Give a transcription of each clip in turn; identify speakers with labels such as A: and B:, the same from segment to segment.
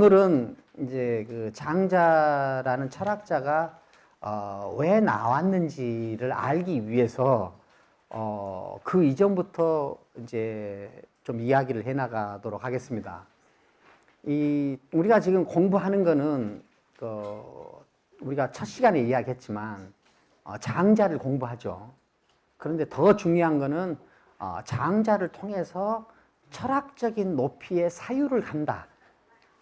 A: 오늘은 이제 그 장자라는 철학자가 왜 나왔는지를 알기 위해서 그 이전부터 이제 좀 이야기를 해 나가도록 하겠습니다. 우리가 지금 공부하는 거는 우리가 첫 시간에 이야기했지만 장자를 공부하죠. 그런데 더 중요한 거는 장자를 통해서 철학적인 높이의 사유를 간다.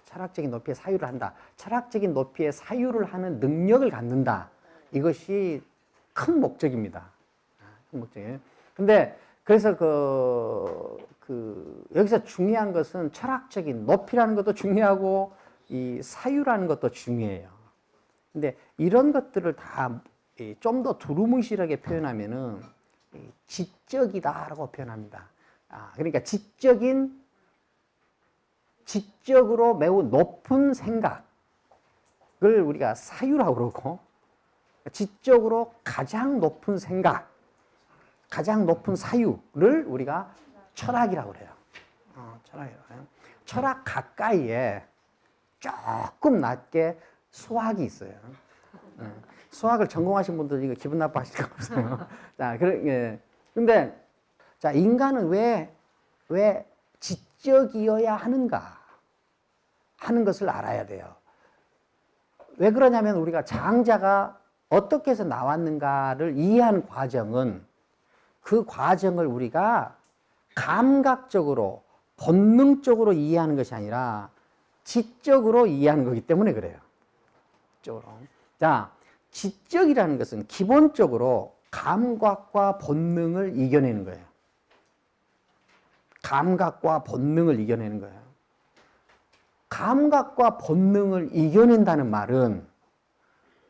A: 철학적인 높이의 사유를 한다. 철학적인 높이의 사유를 하는 능력을 갖는다. 이것이 큰 목적입니다. 큰 목적이에요. 근데 그래서 여기서 중요한 것은 철학적인 높이라는 것도 중요하고 이 사유라는 것도 중요해요. 근데 이런 것들을 다 좀 더 두루뭉실하게 표현하면은 지적이다라고 표현합니다. 그러니까 지적으로 매우 높은 생각을 우리가 사유라고 그러고, 지적으로 가장 높은 생각, 가장 높은 사유를 우리가 철학이라고 그래요. 철학이라고 해요. 철학 가까이에 조금 낮게 수학이 있어요. 수학을 전공하신 분들 이거 기분 나빠하실 거 없어요. 자, 근데 자, 인간은 왜 지적이어야 하는가 하는 것을 알아야 돼요. 왜 그러냐면 우리가 장자가 어떻게 해서 나왔는가를 이해하는 과정은 그 과정을 우리가 감각적으로 본능적으로 이해하는 것이 아니라 지적으로 이해하는 거기 때문에 그래요. 지적으로. 자, 지적이라는 것은 기본적으로 감각과 본능을 이겨내는 거예요. 감각과 본능을 이겨내는 거예요. 감각과 본능을 이겨낸다는 말은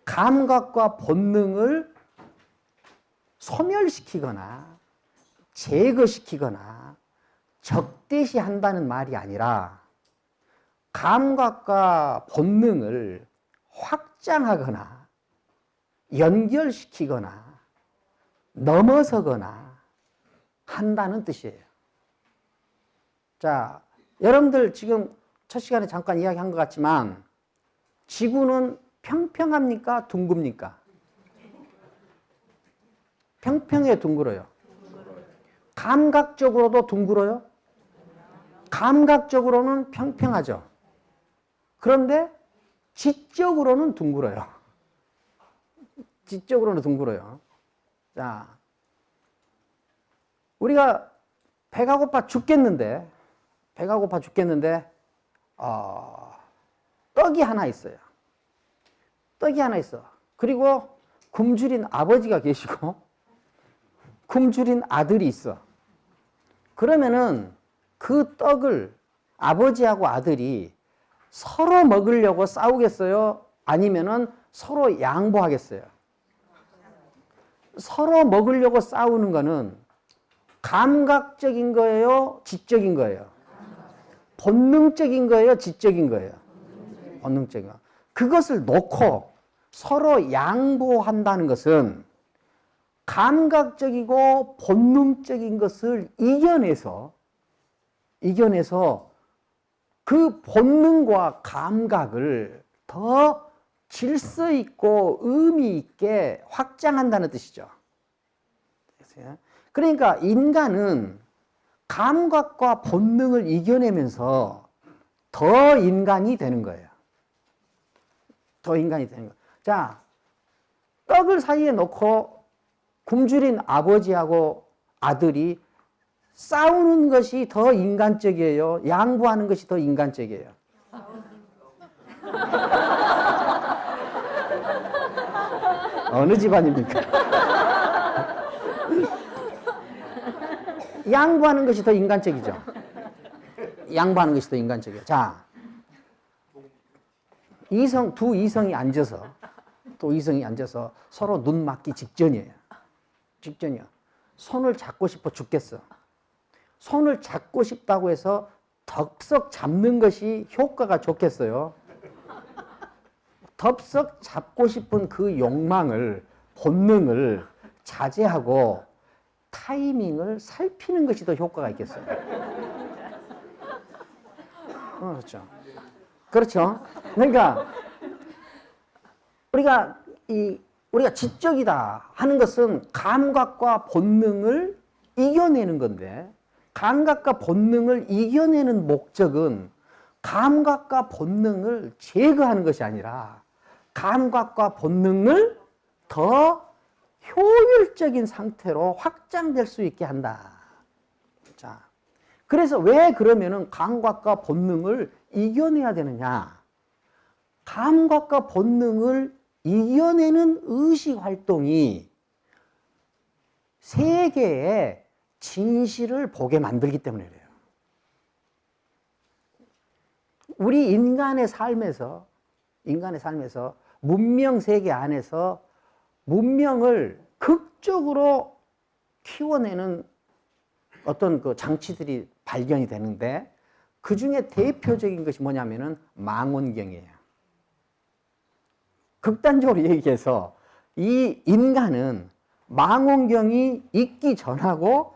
A: 감각과 본능을 소멸시키거나 제거시키거나 적대시한다는 말이 아니라 감각과 본능을 확장하거나 연결시키거나 넘어서거나 한다는 뜻이에요. 자, 여러분들 지금 첫 시간에 잠깐 이야기한 것 같지만 지구는 평평합니까? 둥굽니까? 평평해, 둥글어요? 감각적으로도 둥글어요? 감각적으로는 평평하죠. 그런데 지적으로는 둥글어요. 지적으로는 둥글어요. 자, 우리가 배가 고파 죽겠는데 떡이 하나 있어요. 떡이 하나 있어. 그리고 굶주린 아버지가 계시고 굶주린 아들이 있어. 그러면은 그 떡을 아버지하고 아들이 서로 먹으려고 싸우겠어요? 아니면은 서로 양보하겠어요? 서로 먹으려고 싸우는 거는 감각적인 거예요? 지적인 거예요? 본능적인 거예요? 지적인 거예요? 본능적인 거. 그것을 놓고 서로 양보한다는 것은 감각적이고 본능적인 것을 이겨내서 그 본능과 감각을 더 질서 있고 의미 있게 확장한다는 뜻이죠. 그러니까 인간은 감각과 본능을 이겨내면서 더 인간이 되는 거예요. 더 인간이 되는 거예요. 자, 떡을 사이에 놓고 굶주린 아버지하고 아들이 싸우는 것이 더 인간적이에요? 양보하는 것이 더 인간적이에요? 어느 집안입니까? 양보하는 것이 더 인간적이죠. 양보하는 것이 더 인간적이에요. 자, 두 이성이 앉아서 서로 눈 맞기 직전이에요. 손을 잡고 싶어 죽겠어. 손을 잡고 싶다고 해서 덥석 잡는 것이 효과가 좋겠어요? 덥석 잡고 싶은 그 욕망을, 본능을 자제하고 타이밍을 살피는 것이 더 효과가 있겠어요. 그렇죠. 그렇죠. 그러니까 우리가 지적이다 하는 것은 감각과 본능을 이겨내는 건데, 감각과 본능을 이겨내는 목적은 감각과 본능을 제거하는 것이 아니라 감각과 본능을 더 효율적인 상태로 확장될 수 있게 한다. 자, 그래서 왜 그러면은 감각과 본능을 이겨내야 되느냐? 감각과 본능을 이겨내는 의식 활동이 세계의 진실을 보게 만들기 때문에 그래요. 우리 인간의 삶에서 문명 세계 안에서 문명을 극적으로 키워내는 어떤 그 장치들이 발견이 되는데, 그 중에 대표적인 것이 뭐냐면은 망원경이에요. 극단적으로 얘기해서 이 인간은 망원경이 있기 전하고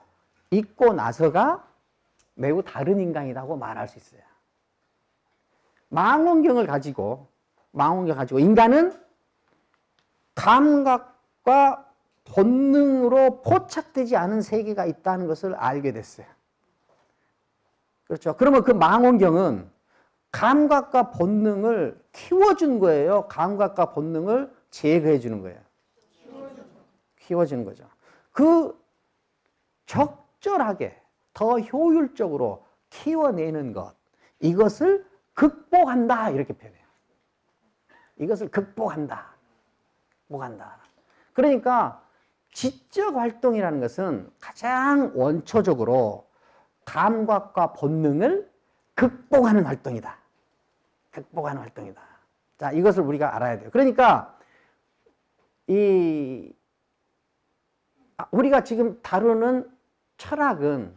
A: 있고 나서가 매우 다른 인간이라고 말할 수 있어요. 망원경을 가지고 인간은 감각과 본능으로 포착되지 않은 세계가 있다는 것을 알게 됐어요. 그렇죠. 그러면 그 망원경은 감각과 본능을 키워준 거예요? 감각과 본능을 제거해 주는 거예요? 키워주는 거죠. 그 적절하게 더 효율적으로 키워내는 것, 이것을 극복한다, 이렇게 표현해요. 이것을 극복한다. 그러니까 지적 활동이라는 것은 가장 원초적으로 감각과 본능을 극복하는 활동이다. 극복하는 활동이다. 자, 이것을 우리가 알아야 돼요. 그러니까 우리가 지금 다루는 철학은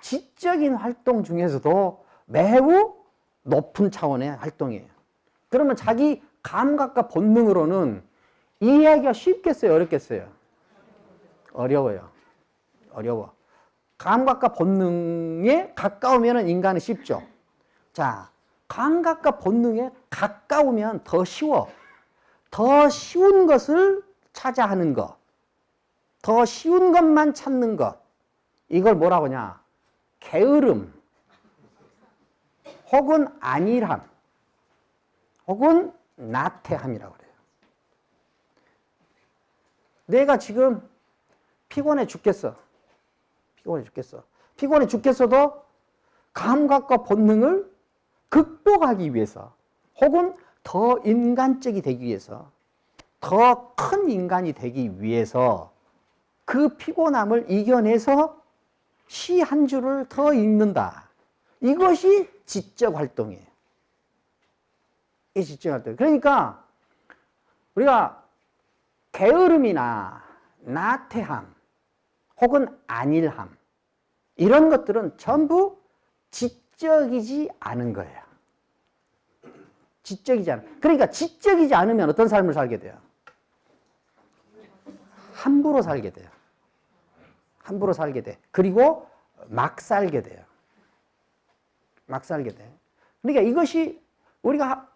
A: 지적인 활동 중에서도 매우 높은 차원의 활동이에요. 그러면 자기 감각과 본능으로는 이해하기가 쉽겠어요? 어렵겠어요? 어려워요. 감각과 본능에 가까우면 인간은 쉽죠. 자, 감각과 본능에 가까우면 더 쉬워. 더 쉬운 것을 찾아 하는 것. 더 쉬운 것만 찾는 것. 이걸 뭐라고 하냐? 게으름. 혹은 안일함. 혹은 나태함이라고 그래요. 내가 지금 피곤해 죽겠어. 피곤해 죽겠어도 감각과 본능을 극복하기 위해서, 혹은 더 인간적이 되기 위해서, 더 큰 인간이 되기 위해서 그 피곤함을 이겨내서 시 한 줄을 더 읽는다. 이것이 지적 활동이에요. 이 지적 활동. 그러니까 우리가 게으름이나 나태함 혹은 안일함, 이런 것들은 전부 지적이지 않은 거예요. 지적이지 않은. 그러니까 지적이지 않으면 어떤 삶을 살게 돼요? 함부로 살게 돼요. 함부로 살게 돼. 그리고 막 살게 돼요. 막 살게 돼. 그러니까 이것이 우리가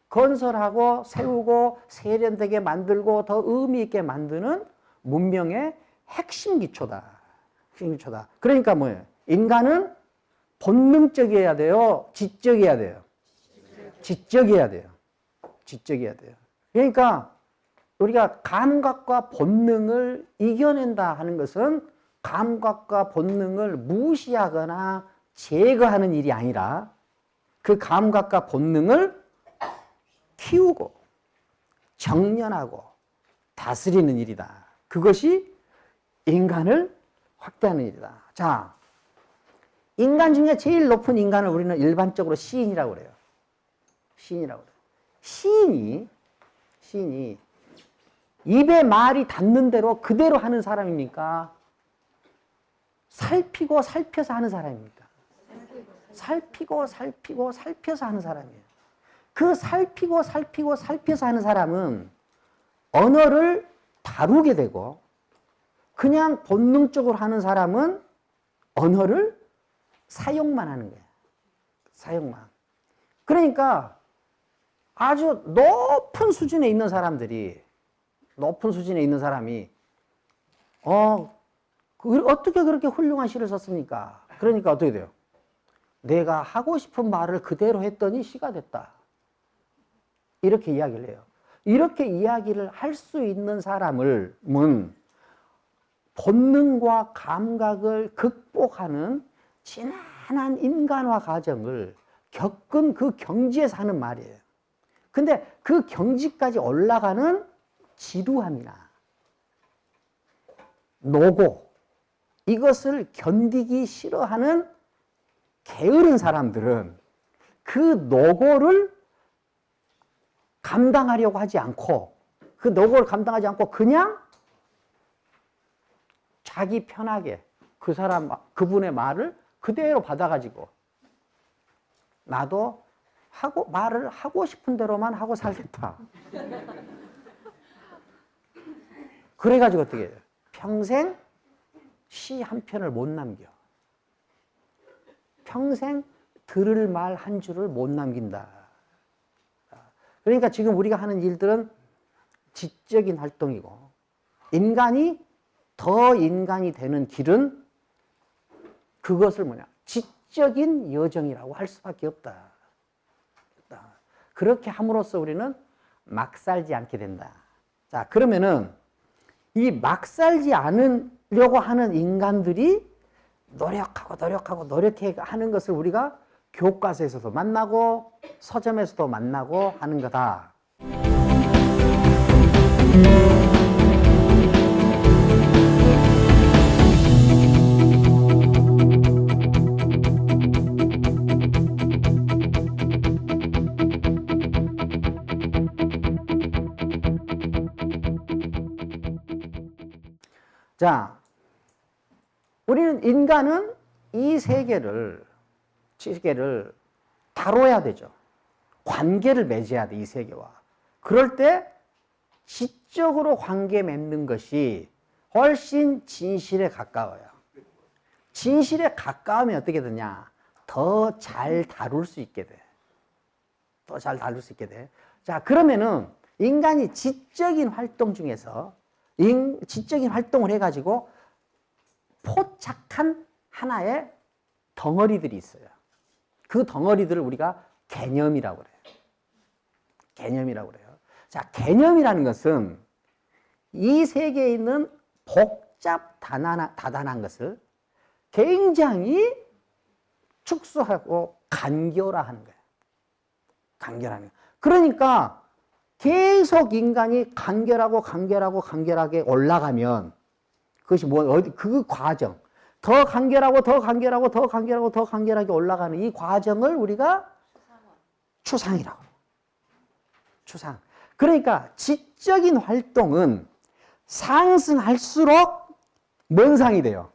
A: 건설하고 세우고 세련되게 만들고 더 의미 있게 만드는 문명의 핵심 기초다. 핵심 기초다. 그러니까 뭐예요? 인간은 본능적이어야 돼요? 지적이어야 돼요? 지적이어야 돼요. 지적이어야 돼요. 그러니까 우리가 감각과 본능을 이겨낸다 하는 것은 감각과 본능을 무시하거나 제거하는 일이 아니라 그 감각과 본능을 키우고 정련하고 다스리는 일이다. 그것이 인간을 확대하는 일이다. 자, 인간 중에 제일 높은 인간을 우리는 일반적으로 시인이라고 그래요. 시인이라고 그래요. 시인이 입에 말이 닿는 대로 그대로 하는 사람입니까? 살피고 살펴서 하는 사람입니까? 살피고 살펴서 하는 사람이에요. 그 살피고 살펴서 하는 사람은 언어를 다루게 되고, 그냥 본능적으로 하는 사람은 언어를 사용만 하는 거예요. 사용만. 그러니까 아주 높은 수준에 있는 사람이 어떻게 그렇게 훌륭한 시를 썼습니까? 그러니까 어떻게 돼요? 내가 하고 싶은 말을 그대로 했더니 시가 됐다. 이렇게 이야기를 해요. 이렇게 이야기를 할 수 있는 사람은 본능과 감각을 극복하는 지난한 인간화 과정을 겪은 그 경지에 사는 말이에요. 근데 그 경지까지 올라가는 지루함이나 노고, 이것을 견디기 싫어하는 게으른 사람들은 그 노고를 감당하려고 하지 않고, 그 노고를 감당하지 않고 그냥 자기 편하게 그분의 말을 그대로 받아가지고 나도 말을 하고 싶은 대로만 하고 살겠다. 그래가지고 어떻게 해요? 평생 시 한 편을 못 남겨. 평생 들을 말 한 줄을 못 남긴다. 그러니까 지금 우리가 하는 일들은 지적인 활동이고, 인간이 더 인간이 되는 길은 그것을 지적인 여정이라고 할 수밖에 없다. 그렇게 함으로써 우리는 막 살지 않게 된다. 자, 그러면은 이 막 살지 않으려고 하는 인간들이 노력해 하는 것을 우리가 교과서에서도 만나고 서점에서도 만나고 하는 거다. 자, 우리는 인간은 이 세계를 다뤄야 되죠. 관계를 맺어야 돼, 이 세계와. 그럴 때 지적으로 관계 맺는 것이 훨씬 진실에 가까워요. 진실에 가까우면 어떻게 되냐? 더 잘 다룰 수 있게 돼. 더 잘 다룰 수 있게 돼. 자, 그러면은 인간이 지적인 활동 중에서 지적인 활동을 해가지고 포착한 하나의 덩어리들이 있어요. 그 덩어리들을 우리가 개념이라고 그래요. 개념이라고 그래요. 자, 개념이라는 것은 이 세계에 있는 다단한 것을 굉장히 축소하고 간결화하는 거예요. 간결하는 거예요. 그러니까 계속 인간이 간결하게 올라가면 그것이 그 과정, 더 간결하게 올라가는 이 과정을 우리가 추상이라고 해요. 추상. 그러니까 지적인 활동은 상승할수록 뭔 상이 돼요?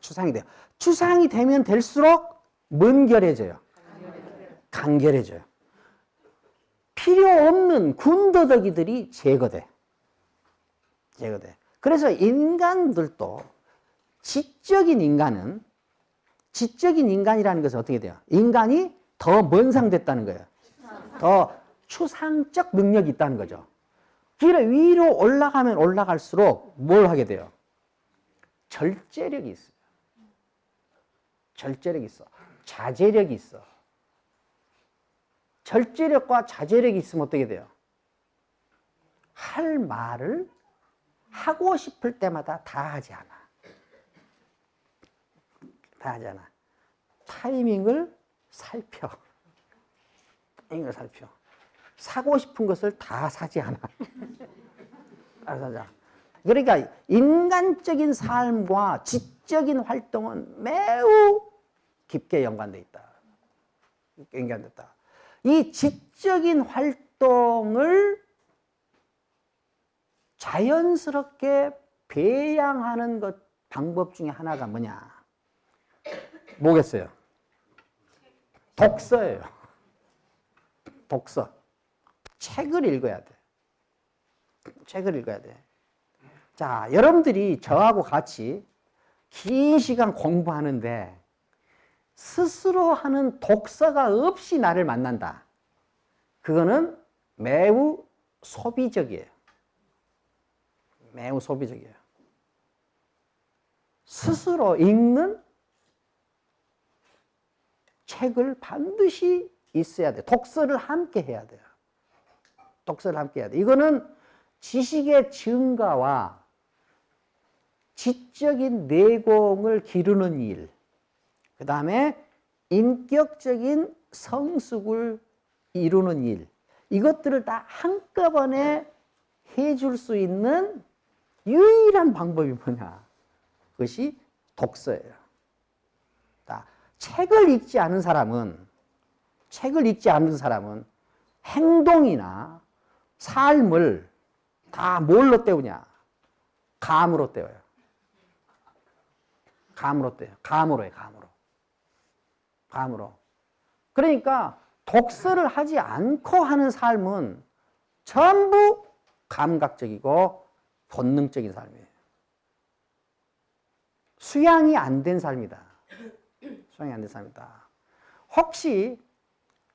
A: 추상이 돼요. 추상이 되면 될수록 뭔결해져요? 간결해져요. 필요 없는 군더더기들이 제거돼. 그래서 인간들도 지적인 인간이라는 것은 어떻게 돼요? 인간이 더 뭔 상 됐다는 거예요. 더 추상적 능력이 있다는 거죠. 길에 위로 올라가면 올라갈수록 뭘 하게 돼요? 절제력이 있어요. 절제력이 있어. 자제력이 있어. 절제력과 자제력이 있으면 어떻게 돼요? 할 말을 하고 싶을 때마다 다 하지 않아. 타이밍을 살펴. 사고 싶은 것을 다 사지 않아. 그러니까 인간적인 삶과 지적인 활동은 매우 깊게 연관되어 있다. 이 지적인 활동을 자연스럽게 배양하는 방법 중에 하나가 뭐겠어요? 독서예요. 독서. 책을 읽어야 돼. 자, 여러분들이 저하고 같이 긴 시간 공부하는데 스스로 하는 독서가 없이 나를 만난다. 그거는 매우 소비적이에요. 매우 소비적이에요. 스스로 읽는 책을 반드시 있어야 돼. 독서를 함께 해야 돼요. 독서를 함께 해야 돼. 이거는 지식의 증가와 지적인 내공을 기르는 일, 그 다음에 인격적인 성숙을 이루는 일, 이것들을 다 한꺼번에 해줄 수 있는 유일한 방법이 뭐냐? 그것이 독서예요. 책을 읽지 않은 사람은 행동이나 삶을 다 뭘로 때우냐? 감으로 때워요. 감으로 때요. 감으로. 그러니까 독서를 하지 않고 하는 삶은 전부 감각적이고 본능적인 삶이에요. 수양이 안 된 삶이다. 수양이 안 된 삶이다. 혹시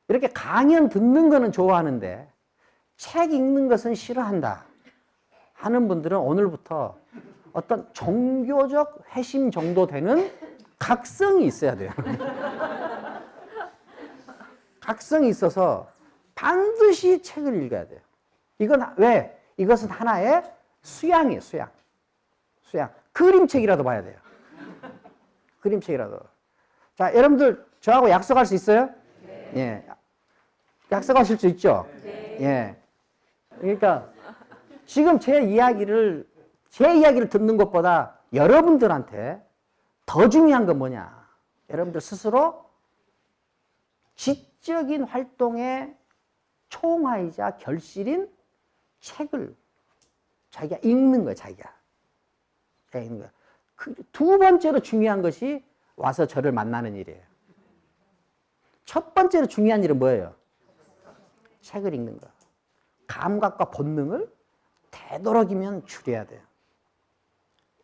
A: 이렇게 강연 듣는 거는 좋아하는데 책 읽는 것은 싫어한다 하는 분들은 오늘부터 어떤 종교적 회심 정도 되는 각성이 있어야 돼요. 각성이 있어서 반드시 책을 읽어야 돼요. 이건 왜? 이것은 하나의 수양이에요. 수양. 그림책이라도 봐야 돼요. 그림책이라도. 자, 여러분들 저하고 약속할 수 있어요? 네. 예. 약속하실 수 있죠? 네. 예. 그러니까 지금 제 이야기를 듣는 것보다 여러분들한테 더 중요한 건 뭐냐? 여러분들 스스로 지적인 활동의 총화이자 결실인 책을 자기가 읽는 거야, 자기가 읽는 거야. 두 번째로 중요한 것이 와서 저를 만나는 일이에요. 첫 번째로 중요한 일은 뭐예요? 책을 읽는 거. 감각과 본능을 되도록이면 줄여야 돼요.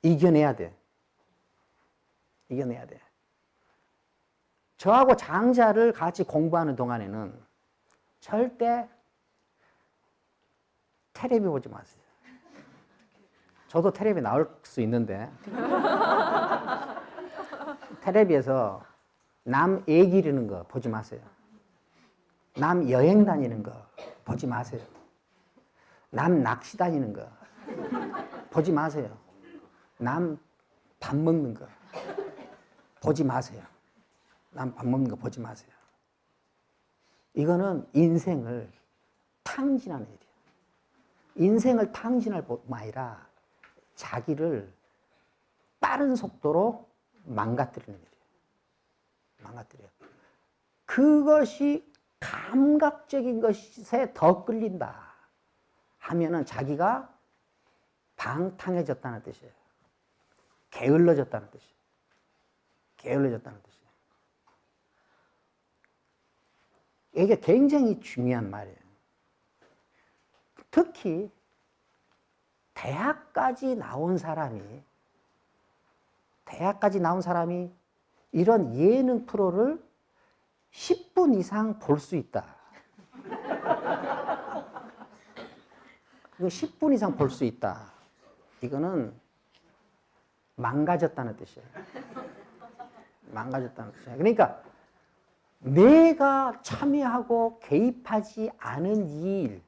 A: 이겨내야 돼. 저하고 장자를 같이 공부하는 동안에는 절대 텔레비 보지 마세요. 저도 텔레비 나올 수 있는데 텔레비에서 남 애 기르는 거 보지 마세요. 남 여행 다니는 거 보지 마세요. 남 낚시 다니는 거 보지 마세요. 남 밥 먹는 거 보지 마세요. 남 밥 먹는 거 보지 마세요. 이거는 인생을 탕진하는 일이에요. 인생을 탕진할 뿐만 아니라 자기를 빠른 속도로 망가뜨리는 일이에요. 망가뜨려요. 그것이 감각적인 것에 더 끌린다 하면은 자기가 방탕해졌다는 뜻이에요. 게을러졌다는 뜻이에요. 이게 굉장히 중요한 말이에요. 특히 대학까지 나온 사람이 이런 예능 프로를 10분 이상 볼 수 있다. 이거 10분 이상 볼 수 있다. 이거는 망가졌다는 뜻이에요. 그러니까 내가 참여하고 개입하지 않은 일,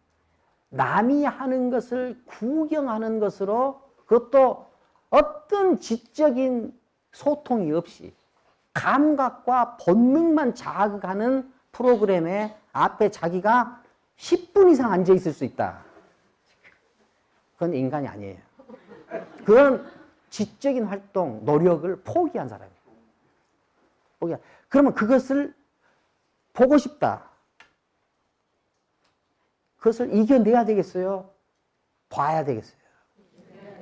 A: 남이 하는 것을 구경하는 것으로 그것도 어떤 지적인 소통이 없이 감각과 본능만 자극하는 프로그램에 앞에 자기가 10분 이상 앉아 있을 수 있다. 그건 인간이 아니에요. 그런 지적인 활동, 노력을 포기한 사람이에요. 그러면 그것을 보고 싶다. 그것을 이겨내야 되겠어요? 봐야 되겠어요?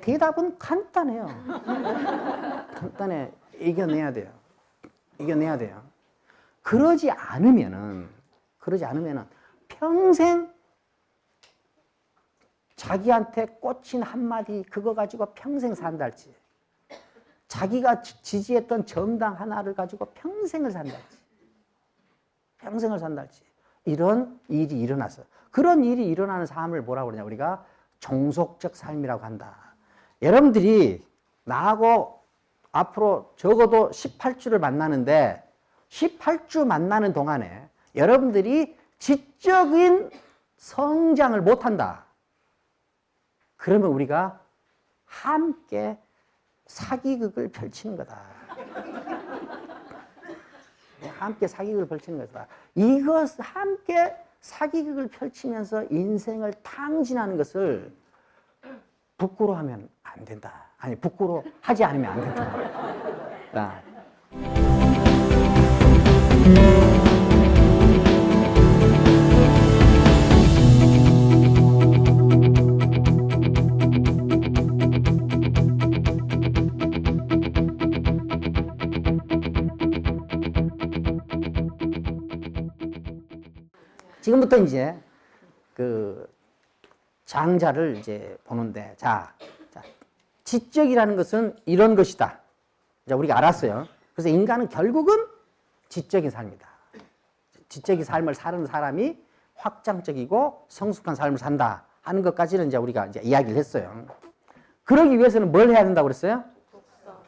A: 대답은 간단해요. 간단해. 이겨내야 돼요. 그러지 않으면은 평생 자기한테 꽂힌 한마디 그거 가지고 평생 산다 할지. 자기가 지지했던 정당 하나를 가지고 평생을 산달지. 평생을 산달지. 이런 일이 일어났어. 그런 일이 일어나는 삶을 뭐라고 그러냐. 우리가 종속적 삶이라고 한다. 여러분들이 나하고 앞으로 적어도 18주를 만나는데 18주 만나는 동안에 여러분들이 지적인 성장을 못한다. 그러면 우리가 함께 사기극을 펼치는 거다. 함께 사기극을 펼치는 거다. 이것 함께 사기극을 펼치면서 인생을 탕진하는 것을 부끄러워하면 안 된다. 아니, 부끄러워하지 않으면 안 된다. 지금부터 이제 그 장자를 이제 보는데, 자, 지적이라는 것은 이런 것이다. 자, 우리가 알았어요. 그래서 인간은 결국은 지적인 삶이다. 지적인 삶을 사는 사람이 확장적이고 성숙한 삶을 산다 하는 것까지는 이제 우리가 이제 이야기를 했어요. 그러기 위해서는 뭘 해야 된다고 그랬어요? 독서.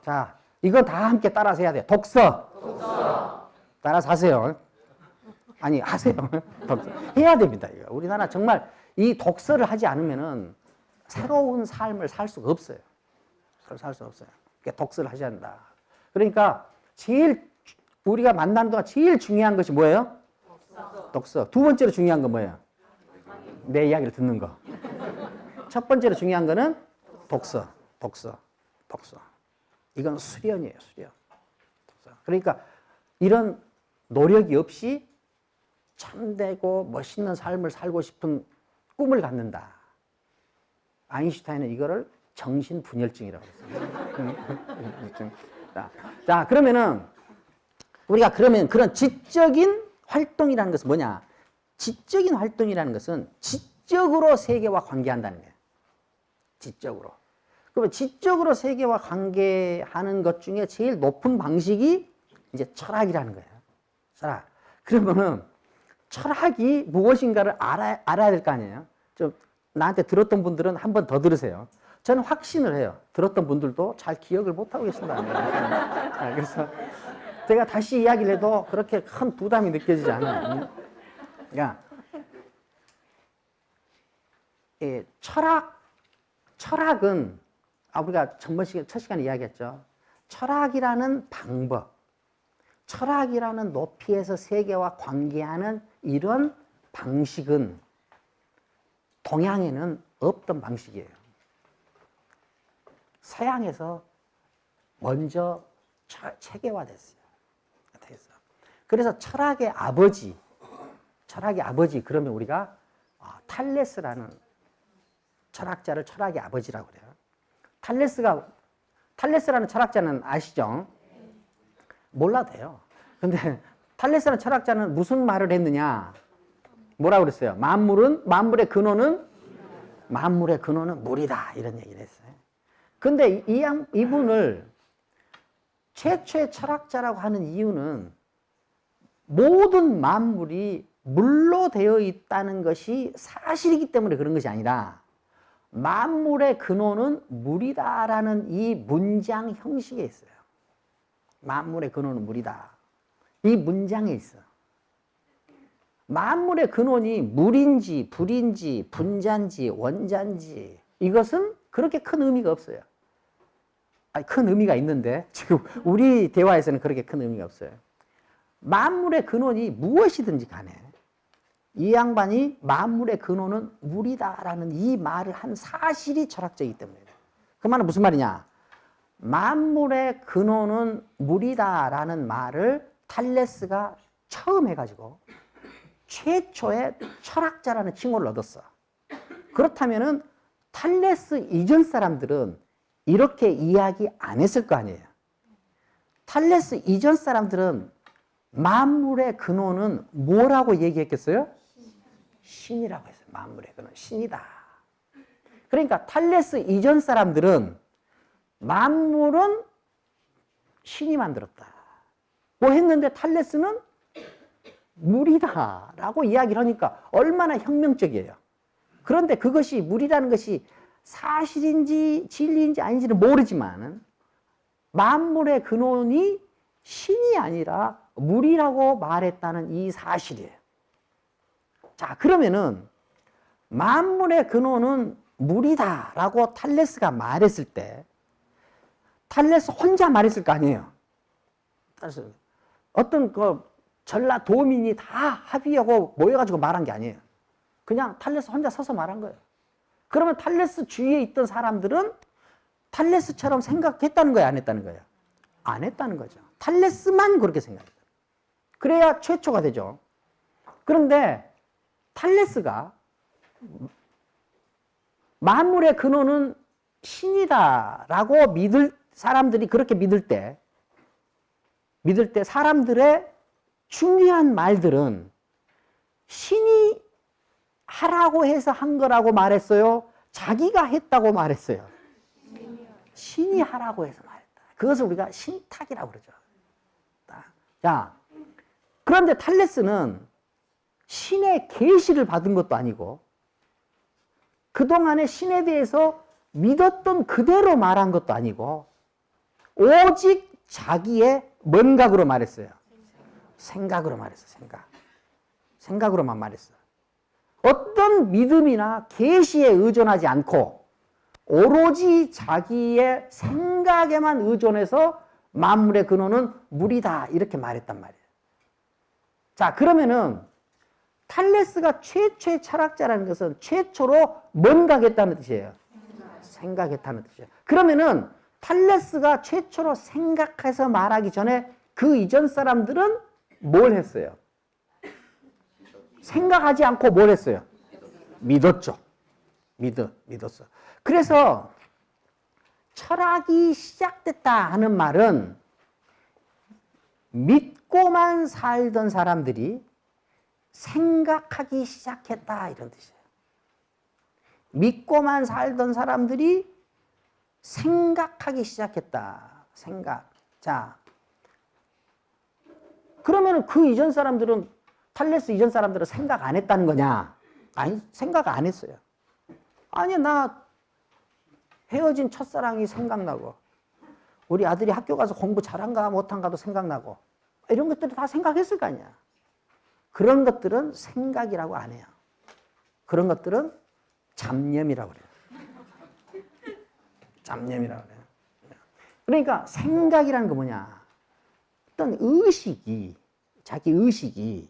A: 자, 이건 다 함께 따라서 해야 돼요. 독서. 따라서 하세요. 아니, 하세요. 해야 됩니다. 우리나라 정말 이 독서를 하지 않으면은 새로운 삶을 살 수가 없어요. 살 수 없어요. 그러니까 독서를 하셔야 한다. 그러니까 제일 우리가 만나는 동안 제일 중요한 것이 뭐예요? 독서. 두 번째로 중요한 건 뭐예요? 내 이야기를 듣는 거. 첫 번째로 중요한 거는 독서. 이건 수련이에요, 수련. 독서. 그러니까 이런 노력이 없이 참되고 멋있는 삶을 살고 싶은 꿈을 갖는다. 아인슈타인은 이거를 정신분열증이라고 했어요. 자, 그러면은 우리가 그러면 그런 지적인 활동이라는 것은 뭐냐? 지적인 활동이라는 것은 지적으로 세계와 관계한다는 거예요. 지적으로. 그러면 지적으로 세계와 관계하는 것 중에 제일 높은 방식이 이제 철학이라는 거예요. 철학. 그러면은 철학이 무엇인가를 알아야 될 거 아니에요. 좀 나한테 들었던 분들은 한 번 더 들으세요. 저는 확신을 해요. 들었던 분들도 잘 기억을 못하고 계신다. 그래서 제가 다시 이야기를 해도 그렇게 큰 부담이 느껴지지 않아요. 그러니까 철학은 우리가 첫 시간에 이야기했죠. 철학이라는 방법, 철학이라는 높이에서 세계와 관계하는 이런 방식은 동양에는 없던 방식이에요. 서양에서 먼저 체계화됐어요. 그래서 철학의 아버지 그러면 우리가 탈레스라는 철학자를 철학의 아버지라고 그래요. 탈레스라는 철학자는 아시죠? 몰라도 돼요. 근데 탈레스라는 철학자는 무슨 말을 했느냐? 뭐라고 그랬어요? 만물의 근원은 물이다. 이런 얘기를 했어요. 근데 이분을 최초의 철학자라고 하는 이유는 모든 만물이 물로 되어 있다는 것이 사실이기 때문에 그런 것이 아니라 만물의 근원은 물이다라는 이 문장 형식에 있어요. 만물의 근원은 물이다. 이 문장에 있어. 만물의 근원이 물인지 불인지 분자인지 원자인지 이것은 그렇게 큰 의미가 없어요. 큰 의미가 있는데 지금 우리 대화에서는 그렇게 큰 의미가 없어요. 만물의 근원이 무엇이든지 간에 이 양반이 만물의 근원은 물이다라는 이 말을 한 사실이 철학적이기 때문에. 그 말은 무슨 말이냐? 만물의 근원은 물이다라는 말을 탈레스가 처음 해가지고 최초의 철학자라는 칭호를 얻었어. 그렇다면은 탈레스 이전 사람들은 이렇게 이야기 안 했을 거 아니에요. 탈레스 이전 사람들은 만물의 근원은 뭐라고 얘기했겠어요? 신이라고 했어요. 만물의 근원 신이다. 그러니까 탈레스 이전 사람들은 만물은 신이 만들었다. 뭐 했는데 탈레스는 물이다라고 이야기를 하니까 얼마나 혁명적이에요. 그런데 그것이 물이라는 것이 사실인지 진리인지 아닌지는 모르지만 만물의 근원이 신이 아니라 물이라고 말했다는 이 사실이에요. 자, 그러면은 만물의 근원은 물이다라고 탈레스가 말했을 때 탈레스 혼자 말했을 거 아니에요. 어떤 전라도민이 다 합의하고 모여가지고 말한 게 아니에요. 그냥 탈레스 혼자 서서 말한 거예요. 그러면 탈레스 주위에 있던 사람들은 탈레스처럼 생각했다는 거예요? 안 했다는 거예요? 안 했다는 거죠. 탈레스만 그렇게 생각했어요. 그래야 최초가 되죠. 그런데 탈레스가 만물의 근원은 신이다라고 사람들이 그렇게 믿을 때 사람들의 중요한 말들은 신이 하라고 해서 한 거라고 말했어요? 자기가 했다고 말했어요? 신이 하라고 해서 말했다. 그것을 우리가 신탁이라고 그러죠. 자, 그런데 탈레스는 신의 계시를 받은 것도 아니고 그동안에 신에 대해서 믿었던 그대로 말한 것도 아니고 오직 자기의 뭔각으로 말했어요. 생각으로 말했어요. 생각으로만 말했어요. 어떤 믿음이나 계시에 의존하지 않고 오로지 자기의 생각에만 의존해서 만물의 근원은 물이다 이렇게 말했단 말이에요. 자, 그러면은 탈레스가 최초의 철학자라는 것은 최초로 뭔가겠다는 뜻이에요. 생각했다는 뜻이에요. 그러면은 탈레스가 최초로 생각해서 말하기 전에 그 이전 사람들은 뭘 했어요? 생각하지 않고 뭘 했어요? 믿었죠. 믿었어. 그래서 철학이 시작됐다 하는 말은 믿고만 살던 사람들이 생각하기 시작했다 이런 뜻이에요. 믿고만 살던 사람들이 생각하기 시작했다. 생각. 자, 그러면 그 이전 사람들은 탈레스 이전 사람들은 생각 안 했다는 거냐? 아니, 생각 안 했어요. 아니, 나 헤어진 첫사랑이 생각나고 우리 아들이 학교 가서 공부 잘한가 못한가도 생각나고 이런 것들을 다 생각했을 거 아니야. 그런 것들은 생각이라고 안 해요. 그런 것들은 잡념이라고 그래요. 잡념이라고 그래요. 그러니까 생각이라는 거 뭐냐? 어떤 의식이, 자기 의식이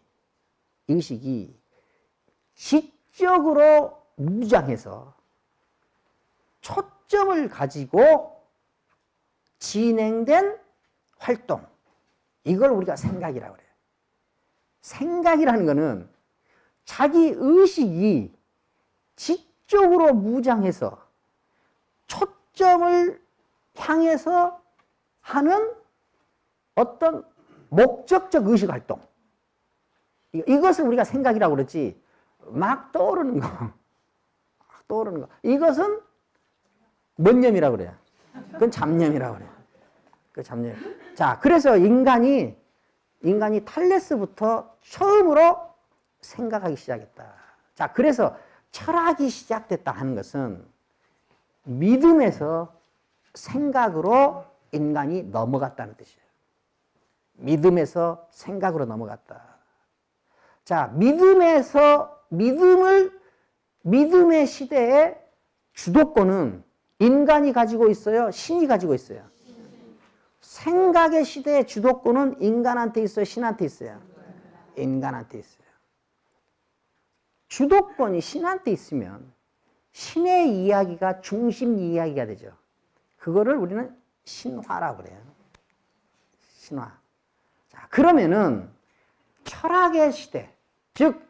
A: 지적으로 무장해서 초점을 가지고 진행된 활동. 이걸 우리가 생각이라고 그래요. 생각이라는 거는 자기 의식이 지적으로 무장해서 초점을 향해서 하는 어떤 목적적 의식 활동. 이것을 우리가 생각이라고 그러지, 막 떠오르는 거. 이것은 뭔 념이라고 그래요? 그건 잡념이라고 그래요. 그 잡념. 자, 그래서 인간이 탈레스부터 처음으로 생각하기 시작했다. 자, 그래서 철학이 시작됐다 하는 것은 믿음에서 생각으로 인간이 넘어갔다는 뜻이에요. 믿음에서 생각으로 넘어갔다. 자, 믿음의 시대에 주도권은 인간이 가지고 있어요? 신이 가지고 있어요? 생각의 시대의 주도권은 인간한테 있어요? 신한테 있어요? 인간한테 있어요. 주도권이 신한테 있으면 신의 이야기가 중심 이야기가 되죠. 그거를 우리는 신화라고 그래요. 신화. 자, 그러면은 철학의 시대, 즉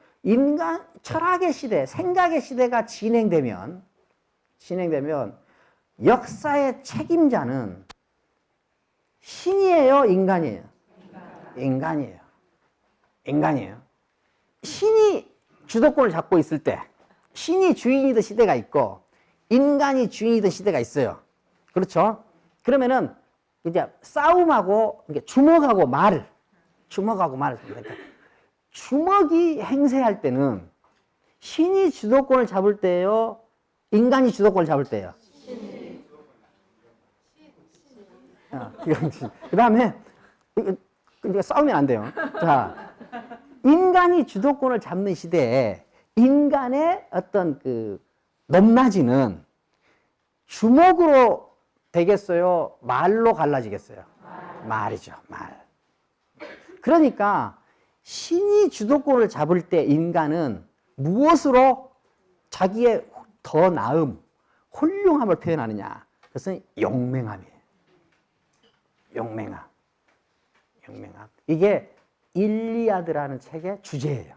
A: 철학의 시대, 생각의 시대가 진행되면 역사의 책임자는 신이에요, 인간이에요? 인간이에요. 신이 주도권을 잡고 있을 때, 신이 주인이던 시대가 있고 인간이 주인이던 시대가 있어요. 그렇죠? 그러면은 이제 싸움하고 주먹하고 말, 그러니까 주먹이 행세할 때는 신이 주도권을 잡을 때요, 인간이 주도권을 잡을 때요. 그 다음에 이거 싸우면 안 돼요. 자, 인간이 주도권을 잡는 시대에 인간의 어떤 그 높낮이는 주먹으로 되겠어요? 말로 갈라지겠어요? 말이죠, 말. 그러니까 신이 주도권을 잡을 때 인간은 무엇으로 자기의 더 나음, 훌륭함을 표현하느냐? 그것은 용맹함이에요. 용맹함. 이게 일리아드라는 책의 주제예요.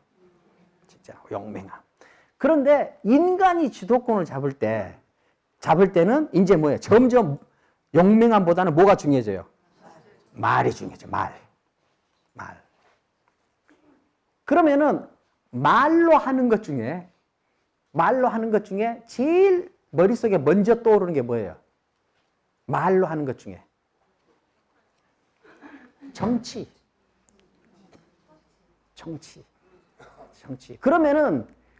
A: 진짜 용맹함. 그런데 인간이 주도권을 잡을 때는 이제 뭐예요? 점점 용맹함보다는 뭐가 중요해져요? 말이 중요해져. 말. 그러면은 말로 하는 것 중에 제일 머릿속에 먼저 떠오르는 게 뭐예요? 말로 하는 것 중에 정치.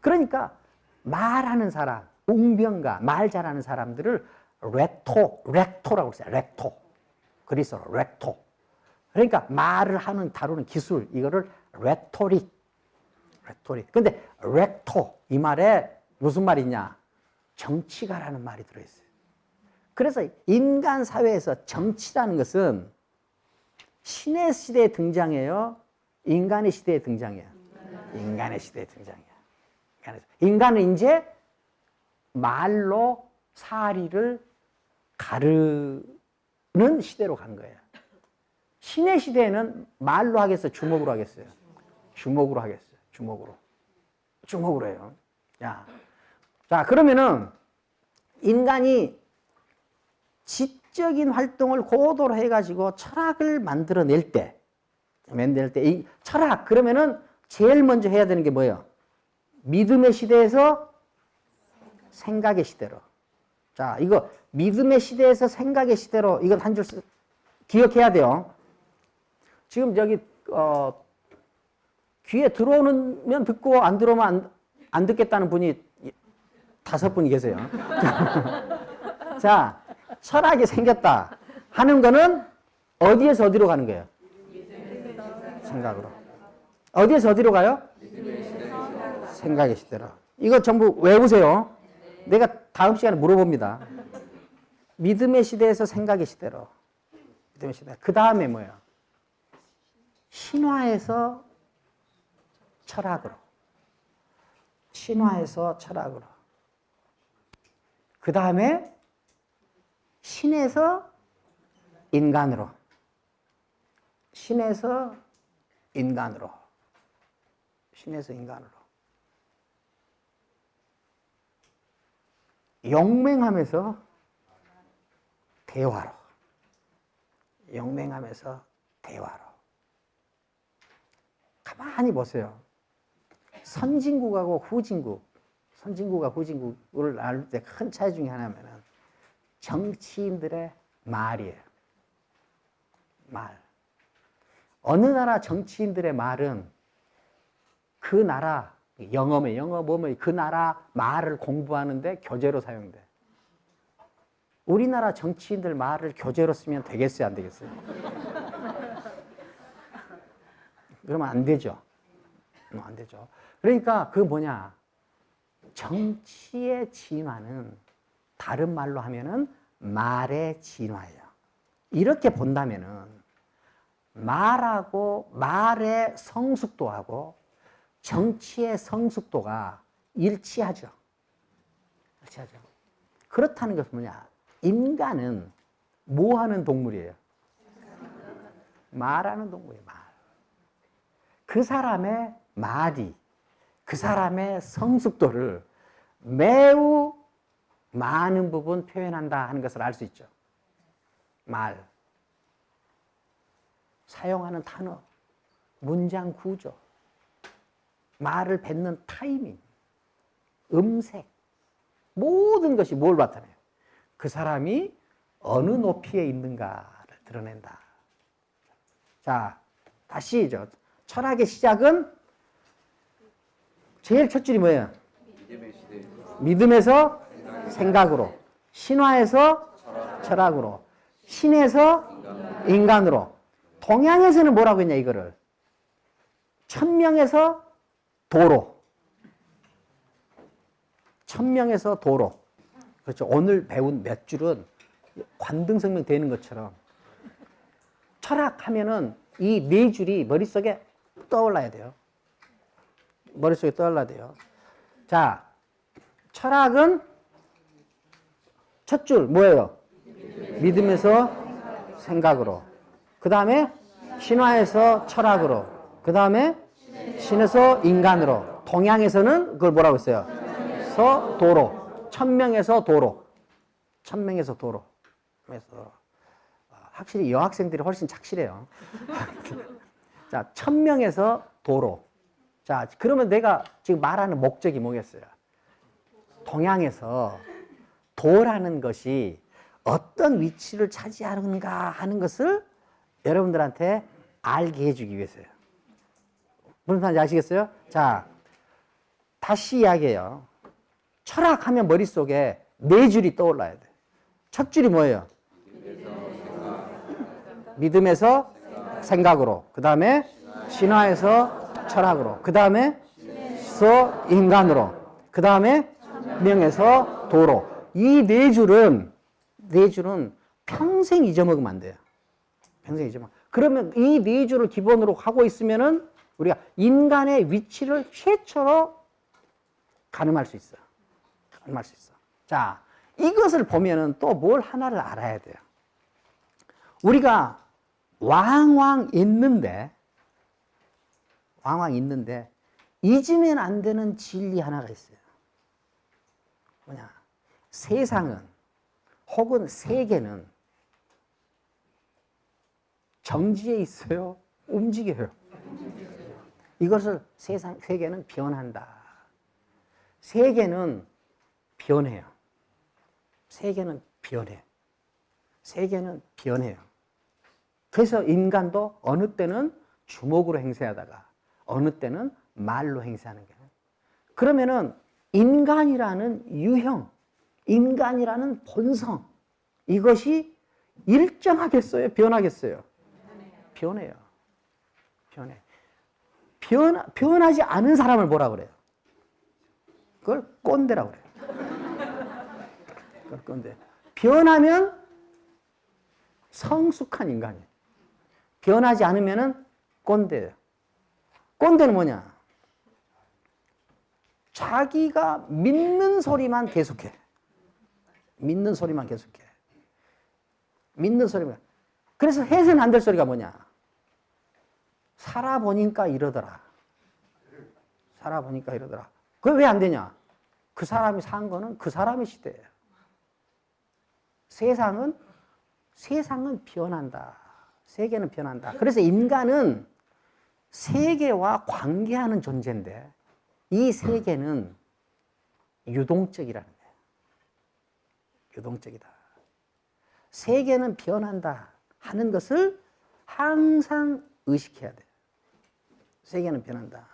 A: 그러니까 말하는 사람, 웅변가, 말 잘하는 사람들을 렉토라고 했어요. 렉토. 그리스어로 렉토. 그러니까 말을 다루는 기술, 이거를 레토릭. 근데 렉토, 이 말에 무슨 말이냐? 정치가라는 말이 들어있어요. 그래서 인간 사회에서 정치라는 것은 신의 시대에 등장해요? 인간의 시대에 등장해요? 인간의 시대에 등장해요. 인간은 이제 말로 사리를 가르는 시대로 간 거예요. 신의 시대에는 말로 하겠어요? 주먹으로 하겠어요? 주먹으로 하겠어요. 주먹으로 해요. 자, 그러면은 인간이 지적인 활동을 고도로 해가지고 철학을 만들어낼 때, 이 철학, 그러면은 제일 먼저 해야 되는 게 뭐예요? 믿음의 시대에서 생각의 시대로. 자, 이거 믿음의 시대에서 생각의 시대로, 이건 한 줄 기억해야 돼요. 지금 여기 귀에 들어오면 듣고 안 들어오면 안 듣겠다는 분이 5분이 계세요. 자, 철학이 생겼다 하는 거는 어디에서 어디로 가는 거예요? 생각으로. 어디에서 어디로 가요? 생각의 시대로. 이거 전부 외우세요. 내가 다음 시간에 물어봅니다. 믿음의 시대에서 생각의 시대로. 믿음의 시대. 그 다음에 뭐예요? 신화에서 철학으로. 그 다음에 신에서 인간으로. 용맹함에서 대화로. 가만히 보세요. 선진국하고 후진국을 나눌 때 큰 차이 중에 하나면은 정치인들의 말이에요. 말. 어느 나라 정치인들의 말은 그 나라, 영어 보면 그 나라 말을 공부하는데 교재로 사용돼. 우리나라 정치인들 말을 교재로 쓰면 되겠어요, 안 되겠어요? 그러면 안 되죠. 그러니까 그 뭐냐? 정치의 진화는 다른 말로 하면은 말의 진화예요. 이렇게 본다면은 말하고 말의 성숙도하고 정치의 성숙도가 일치하죠. 그렇다는 것은 뭐냐? 인간은 뭐 하는 동물이에요? 말하는 동물이에요. 말. 그 사람의 말이 그 사람의 성숙도를 매우 많은 부분 표현한다 하는 것을 알 수 있죠. 말. 사용하는 단어, 문장 구조, 말을 뱉는 타이밍, 음색, 모든 것이 뭘 나타내요? 그 사람이 어느 높이에 있는가를 드러낸다. 자, 다시 철학의 시작은 제일 첫 줄이 뭐예요? 믿음에서 생각으로, 신화에서 철학으로, 신에서 인간으로. 동양에서는 뭐라고 했냐 이거를? 천명에서 도로. 천명에서 도로. 그렇죠. 오늘 배운 몇 줄은 관등성명 되는 것처럼 철학하면은 이 네 줄이 머릿속에 떠올라야 돼요. 머릿속에 떠올라야 돼요. 자, 철학은 첫 줄 뭐예요? 믿음에서 생각으로. 그 다음에 신화에서 철학으로. 그 다음에 신에서 인간으로. 동양에서는 그걸 뭐라고 했어요? 서 도로. 천명에서 도로. 천명에서 도로. 그래서 확실히 여학생들이 훨씬 착실해요. 자, 천명에서 도로. 자, 그러면 내가 지금 말하는 목적이 뭐겠어요? 동양에서 도라는 것이 어떤 위치를 차지하는가 하는 것을 여러분들한테 알게 해주기 위해서요. 무슨 말인지 아시겠어요? 자, 다시 이야기해요. 철학하면 머릿속에 네 줄이 떠올라야 돼. 첫 줄이 뭐예요? 믿음에서 생각으로. 그 다음에 신화에서 철학으로. 그 다음에 서 인간으로. 그 다음에 명에서 도로. 이 네 줄은 평생 잊어먹으면 안 돼요. 평생 잊어먹으면. 그러면 이 네 줄을 기본으로 하고 있으면은 우리가 인간의 위치를 최초로 가늠할 수 있어요. 가늠할 수 있어. 자, 이것을 보면은 또 뭘 하나를 알아야 돼요. 우리가 왕왕 있는데 잊으면 안 되는 진리 하나가 있어요. 뭐냐? 세상은 혹은 세계는 정지해 있어요? 움직여요? 이것을 세계는 변한다. 세계는 변해요. 세계는 변해. 세계는 변해요. 그래서 인간도 어느 때는 주먹으로 행세하다가 어느 때는 말로 행세하는 거예요. 그러면은 인간이라는 유형, 인간이라는 본성, 이것이 일정하겠어요? 변하겠어요? 변해요. 변해. 변하지 않은 사람을 뭐라 그래요? 그걸 꼰대라고 그래요. 그걸 꼰대. 변하면 성숙한 인간이에요. 변하지 않으면은 꼰대예요. 꼰대는 뭐냐? 자기가 믿는 소리만 계속해. 믿는 소리만 계속해. 믿는 소리만. 그래서 해서는 안 될 소리가 뭐냐? 살아보니까 이러더라. 살아보니까 이러더라. 그게 왜 안 되냐? 그 사람이 산 거는 그 사람의 시대예요. 세상은 변한다. 세계는 변한다. 그래서 인간은 세계와 관계하는 존재인데 이 세계는 유동적이라는 거예요. 유동적이다. 세계는 변한다 하는 것을 항상 의식해야 돼요. 세계는 변한다.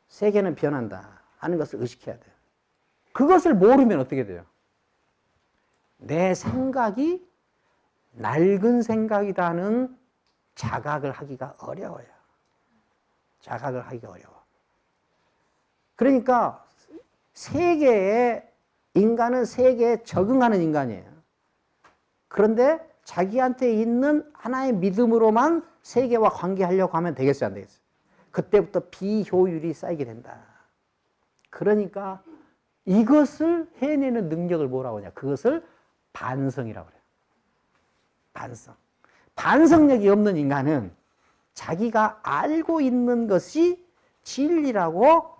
A: 세계는 변한다 하는 것을 의식해야 돼요. 그것을 모르면 어떻게 돼요? 내 생각이 낡은 생각이라는 자각을 하기가 어려워요. 자각을 하기가 어려워. 그러니까 인간은 세계에 적응하는 인간이에요. 그런데 자기한테 있는 하나의 믿음으로만 세계와 관계하려고 하면 되겠어요, 안 되겠어요? 그때부터 비효율이 쌓이게 된다. 그러니까 이것을 해내는 능력을 뭐라고 하냐? 그것을 반성이라고 그래요. 반성. 반성력이 없는 인간은 자기가 알고 있는 것이 진리라고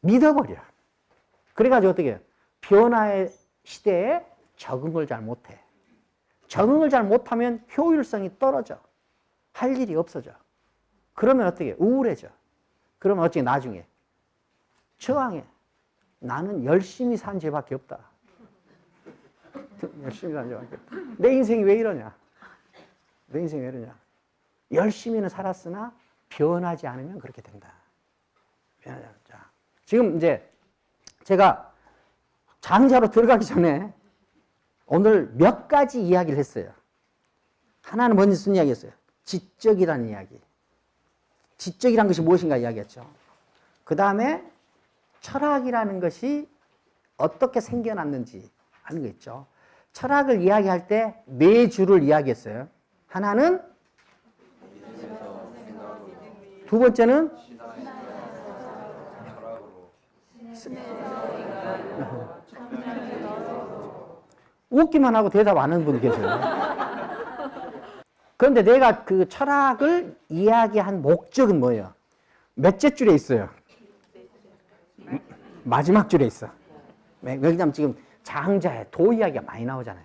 A: 믿어버려. 그래가지고 어떻게 해요? 변화의 시대에 적응을 잘 못해. 적응을 잘 못하면 효율성이 떨어져. 할 일이 없어져. 그러면 어떻게 해요? 우울해져. 그러면 어떻게 나중에 저항해. 나는 열심히 산 죄밖에 없다. 열심히 살려고 하겠다. 내 인생이 왜 이러냐? 내 인생이 왜 이러냐? 열심히는 살았으나 변하지 않으면 그렇게 된다. 변하지 않자. 지금 이제 제가 장자로 들어가기 전에 오늘 몇 가지 이야기를 했어요. 하나는 먼저 무슨 이야기였어요? 지적이라는 이야기. 지적이라는 것이 무엇인가 이야기했죠. 그 다음에 철학이라는 것이 어떻게 생겨났는지 하는 거 있죠. 철학을 이야기할 때 네 줄을 이야기했어요. 하나는 두 번째는 웃기만 하고 대답 안 하는 분 계세요. 그런데 내가 그 철학을 이야기한 목적은 뭐예요? 몇째 줄에 있어요? 마지막 줄에 있어. 왜냐하면 지금 장자에 도 이야기가 많이 나오잖아요.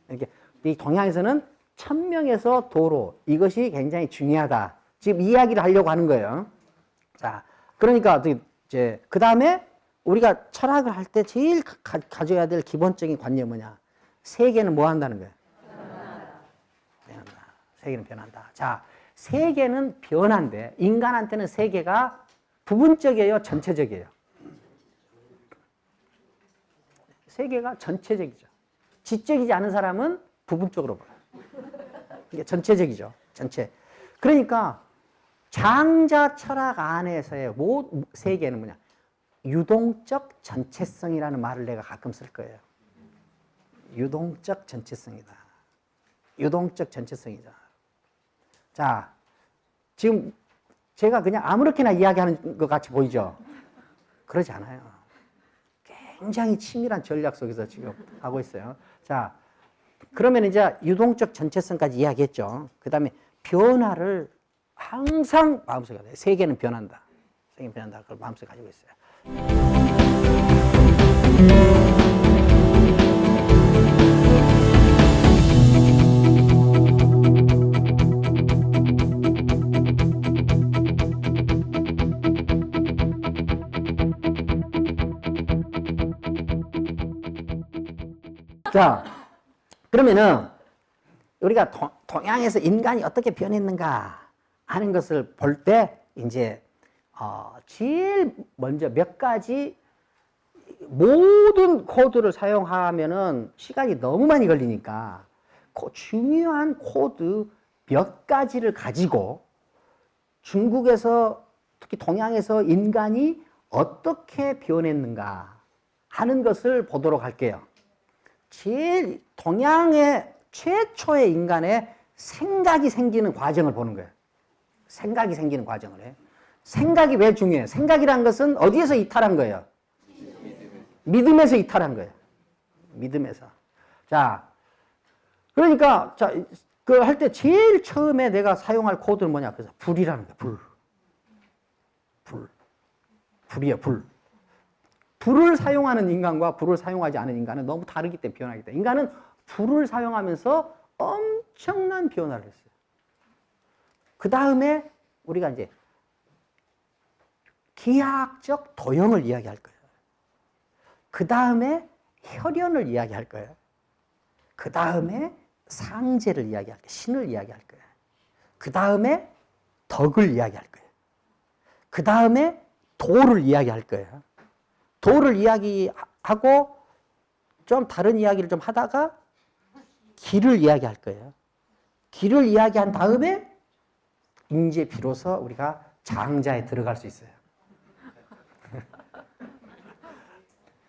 A: 이렇게 이 동양에서는 천명에서 도로 이것이 굉장히 중요하다. 지금 이야기를 하려고 하는 거예요. 자, 그러니까 이제 그 다음에 우리가 철학을 할 때 제일 가져야 될 기본적인 관념이 뭐냐? 세계는 뭐 한다는 거예요? 변한다. 세계는 변한다. 자, 세계는 변한데 인간한테는 세계가 부분적이에요, 전체적이에요? 세계가 전체적이죠. 지적이지 않은 사람은 부분적으로 봐요. 이게 전체적이죠. 전체. 그러니까 장자 철학 안에서의 세계는 뭐냐? 유동적 전체성이라는 말을 내가 가끔 쓸 거예요. 유동적 전체성이다. 유동적 전체성이다. 자, 지금 제가 그냥 아무렇게나 이야기하는 것 같이 보이죠? 그러지 않아요. 굉장히 치밀한 전략 속에서 지금 하고 있어요. 자, 그러면 이제 유동적 전체성까지 이야기했죠. 그 다음에 변화를 항상 마음속에 가져요. 세계는 변한다. 세계는 변한다. 그걸 마음속에 가지고 있어요. 자, 그러면은 우리가 동양에서 인간이 어떻게 변했는가 하는 것을 볼 때 이제 제일 먼저 몇 가지 모든 코드를 사용하면은 시간이 너무 많이 걸리니까 중요한 코드 몇 가지를 가지고 중국에서 특히 동양에서 인간이 어떻게 변했는가 하는 것을 보도록 할게요. 제일 동양의 최초의 인간의 생각이 생기는 과정을 보는 거예요. 생각이 생기는 과정을 해요. 생각이 왜 중요해요? 생각이라는 것은 어디에서 이탈한 거예요? 믿음에서 이탈한 거예요. 믿음에서. 자, 그러니까 자, 그 할 때 제일 처음에 내가 사용할 코드는 뭐냐? 그래서 불이라는 거예요. 불이에요. 불. 불을 사용하는 인간과 불을 사용하지 않은 인간은 너무 다르기 때문에 변하기 때문에 인간은 불을 사용하면서 엄청난 변화를 했어요. 그 다음에 우리가 이제 기하학적 도형을 이야기할 거예요. 그 다음에 혈연을 이야기할 거예요. 그 다음에 상제를 이야기할 거예요. 신을 이야기할 거예요. 그 다음에 덕을 이야기할 거예요. 그 다음에 도를 이야기할 거예요. 도를 이야기하고 좀 다른 이야기를 좀 하다가 길을 이야기할 거예요. 길을 이야기한 다음에 이제 비로소 우리가 장자에 들어갈 수 있어요.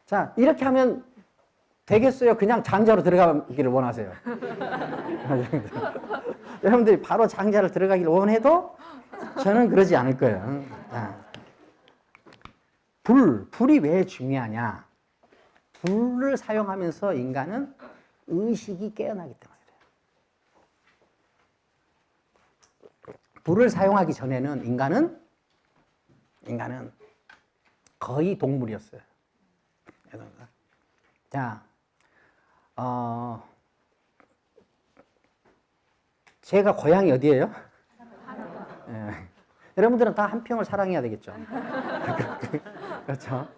A: 자, 이렇게 하면 되겠어요? 그냥 장자로 들어가기를 원하세요? 여러분들이 바로 장자를 들어가기를 원해도 저는 그러지 않을 거예요. 불이 왜 중요하냐? 불을 사용하면서 인간은 의식이 깨어나기 때문에 그래요. 불을 사용하기 전에는 인간은 거의 동물이었어요. 자, 제가 고향이 어디예요? 예. 여러분들은 다 한평을 사랑해야 되겠죠. 그렇죠.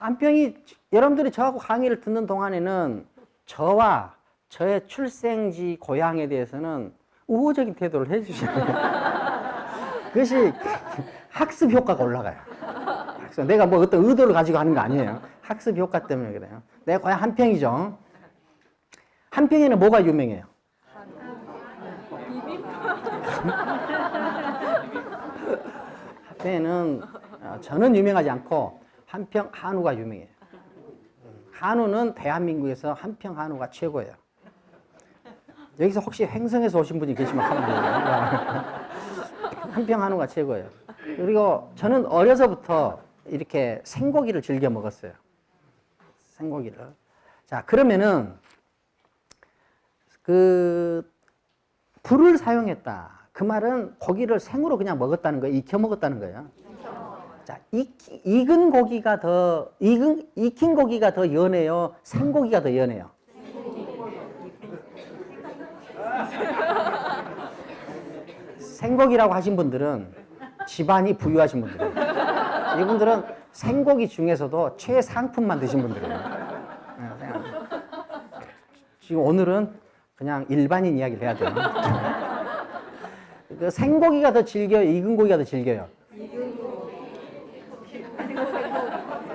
A: 한평이 여러분들이 저하고 강의를 듣는 동안에는 저와 저의 출생지 고향에 대해서는 우호적인 태도를 해주셔야 돼요. 그것이 학습 효과가 올라가요. 내가 뭐 어떤 의도를 가지고 하는 거 아니에요. 학습 효과 때문에 그래요. 내 고향 한평이죠. 한평에는 뭐가 유명해요? 한평에는 저는 유명하지 않고 한평 한우가 유명해요. 한우는 대한민국에서 한평 한우가 최고예요. 여기서 혹시 횡성에서 오신 분이 계시면 한번 한평 한우가 최고예요. 그리고 저는 어려서부터 이렇게 생고기를 즐겨 먹었어요. 생고기를. 자, 그러면은 그 불을 사용했다. 그 말은 고기를 생으로 그냥 먹었다는 거예요. 익혀 먹었다는 거예요. 자, 익은 고기가 익힌 고기가 더 연해요. 생고기가 더 연해요. 생고기라고 하신 분들은 집안이 부유하신 분들이에요. 이분들은 생고기 중에서도 최상품만 드신 분들이에요. 지금 오늘은 그냥 일반인 이야기를 해야 돼요. 그 생고기가 더 질겨요? 익은 고기가 더 질겨요?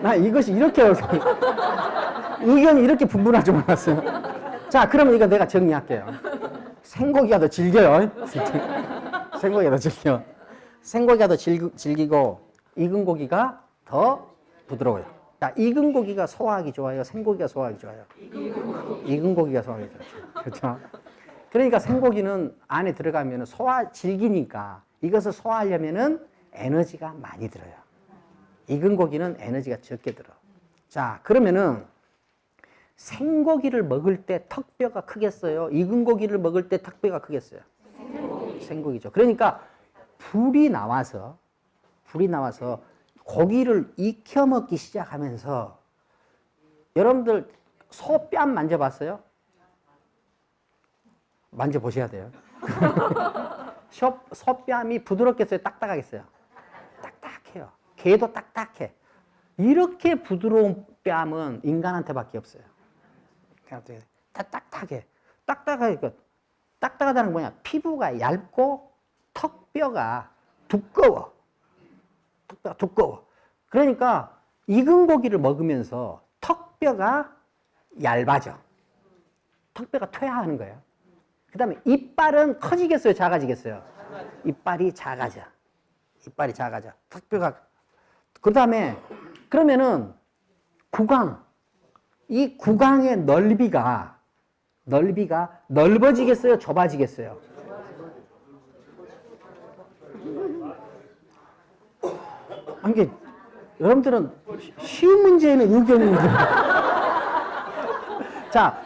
A: 나 이것이 이렇게 의견이 이렇게 분분할 줄 몰랐어요. 자, 그러면 이거 내가 정리할게요. 생고기가 더 질겨요. 생고기가 더 질겨. 생고기가 더 질기고 익은 고기가 더 부드러워요. 자, 익은 고기가 소화하기 좋아요? 생고기가 소화하기 좋아요? 익은 고기가 소화하기 좋아요. 그렇죠? 그러니까 생고기는 안에 들어가면 질기니까 이것을 소화하려면은 에너지가 많이 들어요. 익은 고기는 에너지가 적게 들어. 자, 그러면은 생고기를 먹을 때 턱뼈가 크겠어요? 익은 고기를 먹을 때 턱뼈가 크겠어요? 생고기죠. 그러니까 불이 나와서 고기를 익혀 먹기 시작하면서 여러분들 소뺨 만져봤어요? 만져보셔야 돼요. 소뺨이 부드럽겠어요? 딱딱하겠어요? 딱딱해요. 개도 딱딱해. 이렇게 부드러운 뺨은 인간한테밖에 없어요. 다 딱딱해. 딱딱하다는 건 뭐냐? 피부가 얇고 턱뼈가 두꺼워. 턱뼈가 두꺼워. 그러니까 익은 고기를 먹으면서 턱뼈가 얇아져. 턱뼈가 퇴화하는 거예요. 그 다음에 이빨은 커지겠어요? 작아지겠어요? 이빨이 작아져. 이빨이 작아져. 턱뼈가. 그 다음에 그러면은 이 구강의 넓이가 넓어지겠어요? 좁아지겠어요? 이게 여러분들은 쉬운 문제에는 의견이 있는데. 자,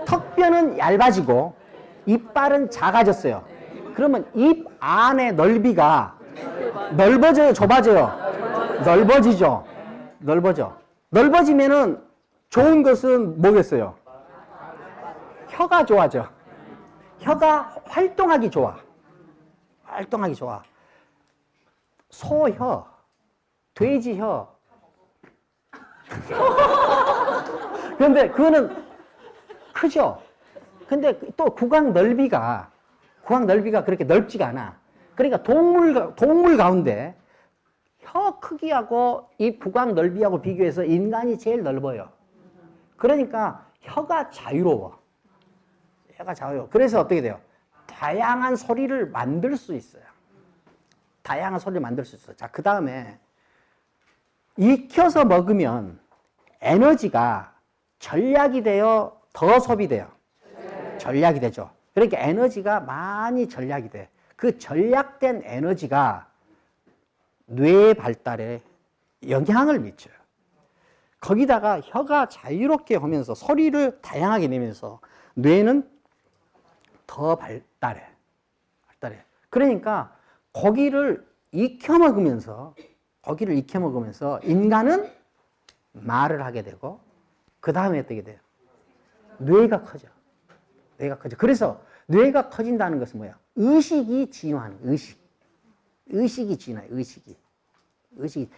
A: 턱뼈는 얇아지고 이빨은 작아졌어요. 그러면 입 안의 넓이가 넓어져요? 좁아져요? 넓어지죠. 넓어지면은 좋은 것은 뭐겠어요? 혀가 좋아져. 혀가 활동하기 좋아. 소혀, 돼지혀. 그런데 그거는 크죠? 근데 또 구강 넓이가 그렇게 넓지가 않아. 그러니까 동물 가운데 혀 크기하고 이 구강 넓이하고 비교해서 인간이 제일 넓어요. 그러니까 혀가 자유로워. 그래서 어떻게 돼요? 다양한 소리를 만들 수 있어요. 자, 그 다음에 익혀서 먹으면 에너지가 전략이 되어 더 소비돼요. 전략이 되죠. 그러니까 에너지가 많이 전략이 돼. 그 전략된 에너지가 뇌 발달에 영향을 미쳐요. 거기다가 혀가 자유롭게 하면서 소리를 다양하게 내면서 뇌는 더 발달해. 그러니까 고기를 익혀 먹으면서 인간은 말을 하게 되고 그 다음에 어떻게 돼요? 뇌가 커져. 그래서 뇌가 커진다는 것은 뭐야? 의식이 진화하는 의식이 진화해. 의식이.